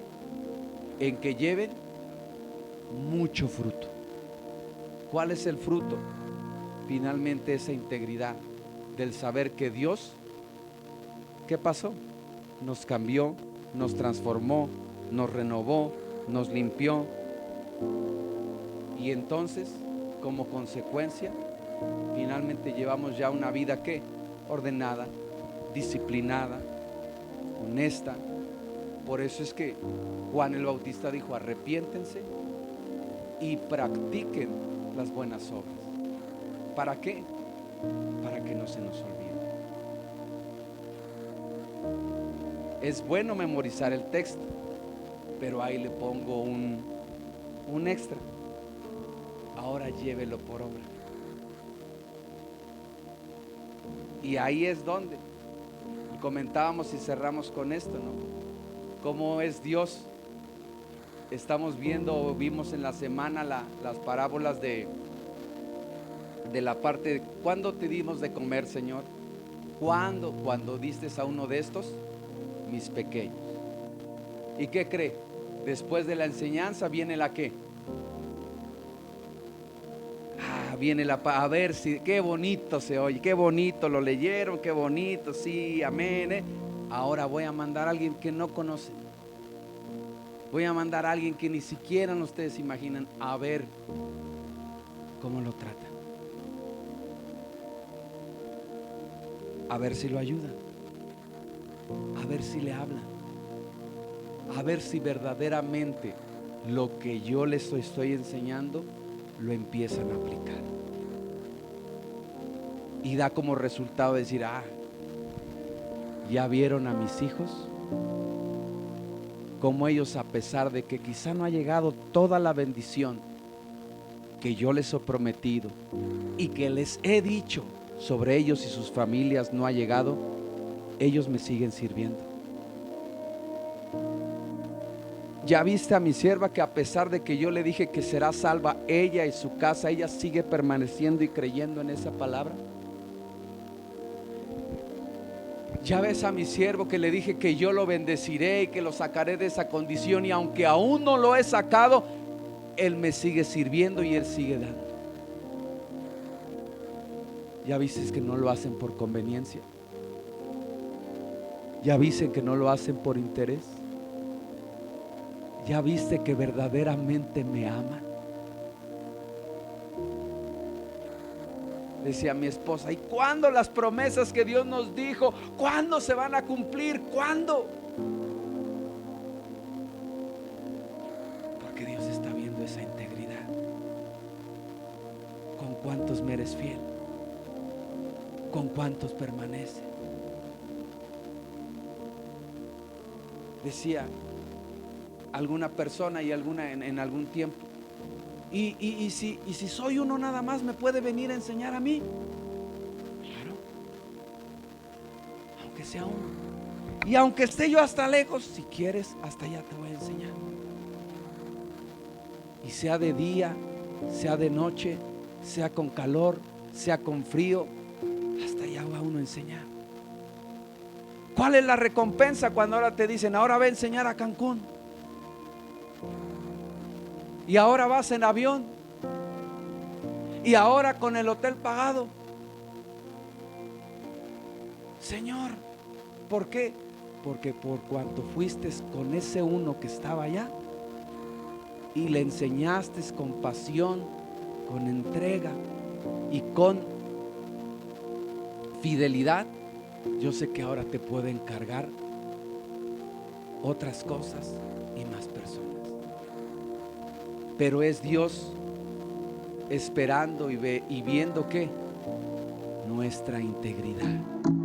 en que lleven mucho fruto. ¿Cuál es el fruto? Finalmente esa integridad del saber que Dios, ¿qué pasó? Nos cambió, nos transformó, nos renovó, nos limpió. Y entonces, como consecuencia, finalmente llevamos ya una vida ¿qué? Ordenada, disciplinada, honesta. Por eso es que Juan el Bautista dijo: arrepiéntense y practiquen las buenas obras. ¿Para qué? Para que no se nos olvide. Es bueno memorizar el texto, pero ahí le pongo un extra. Ahora llévelo por obra. Y ahí es donde comentábamos y cerramos con esto, ¿no? ¿Cómo es Dios? Estamos viendo, vimos en la semana las parábolas de la parte de ¿cuándo te dimos de comer, Señor? ¿Cuándo? Cuando diste a uno de estos, mis pequeños. ¿Y qué cree? Después de la enseñanza viene la ¿qué? Viene a ver si, qué bonito se oye, qué bonito lo leyeron, qué bonito, sí, amén. Ahora voy a mandar a alguien que no conocen. Voy a mandar a alguien que ni siquiera ustedes imaginan, a ver cómo lo tratan. A ver si lo ayudan. A ver si le hablan. A ver si verdaderamente lo que yo les estoy enseñando lo empiezan a aplicar. Y da como resultado decir: ya vieron a mis hijos, como ellos, a pesar de que quizá no ha llegado toda la bendición que yo les he prometido y que les he dicho sobre ellos y sus familias, no ha llegado, ellos me siguen sirviendo. Ya viste a mi sierva, que a pesar de que yo le dije que será salva ella y su casa, ella sigue permaneciendo y creyendo en esa palabra. Ya ves a mi siervo, que le dije que yo lo bendeciré y que lo sacaré de esa condición, y aunque aún no lo he sacado, él me sigue sirviendo y él sigue dando. Ya viste que no lo hacen por conveniencia. Ya viste que no lo hacen por interés. Ya viste que verdaderamente me aman. Decía mi esposa: ¿y cuándo las promesas que Dios nos dijo, cuándo se van a cumplir? ¿Cuándo? Porque Dios está viendo esa integridad. ¿Con cuántos me eres fiel? ¿Con cuántos permanece? Decía alguna persona y alguna en algún tiempo: y si soy uno nada más, ¿me puede venir a enseñar a mí? Claro, aunque sea uno. Y aunque esté yo hasta lejos, si quieres, hasta allá te voy a enseñar. Y sea de día, sea de noche, sea con calor, sea con frío, hasta allá va uno a enseñar. ¿Cuál es la recompensa cuando ahora te dicen: ahora ve a enseñar a Cancún? Y ahora vas en avión. Y ahora con el hotel pagado. Señor, ¿por qué? Porque por cuanto fuiste con ese uno que estaba allá y le enseñaste con pasión, con entrega y con fidelidad, yo sé que ahora te puedo encargar otras cosas y más personas. Pero es Dios esperando y viendo que nuestra integridad.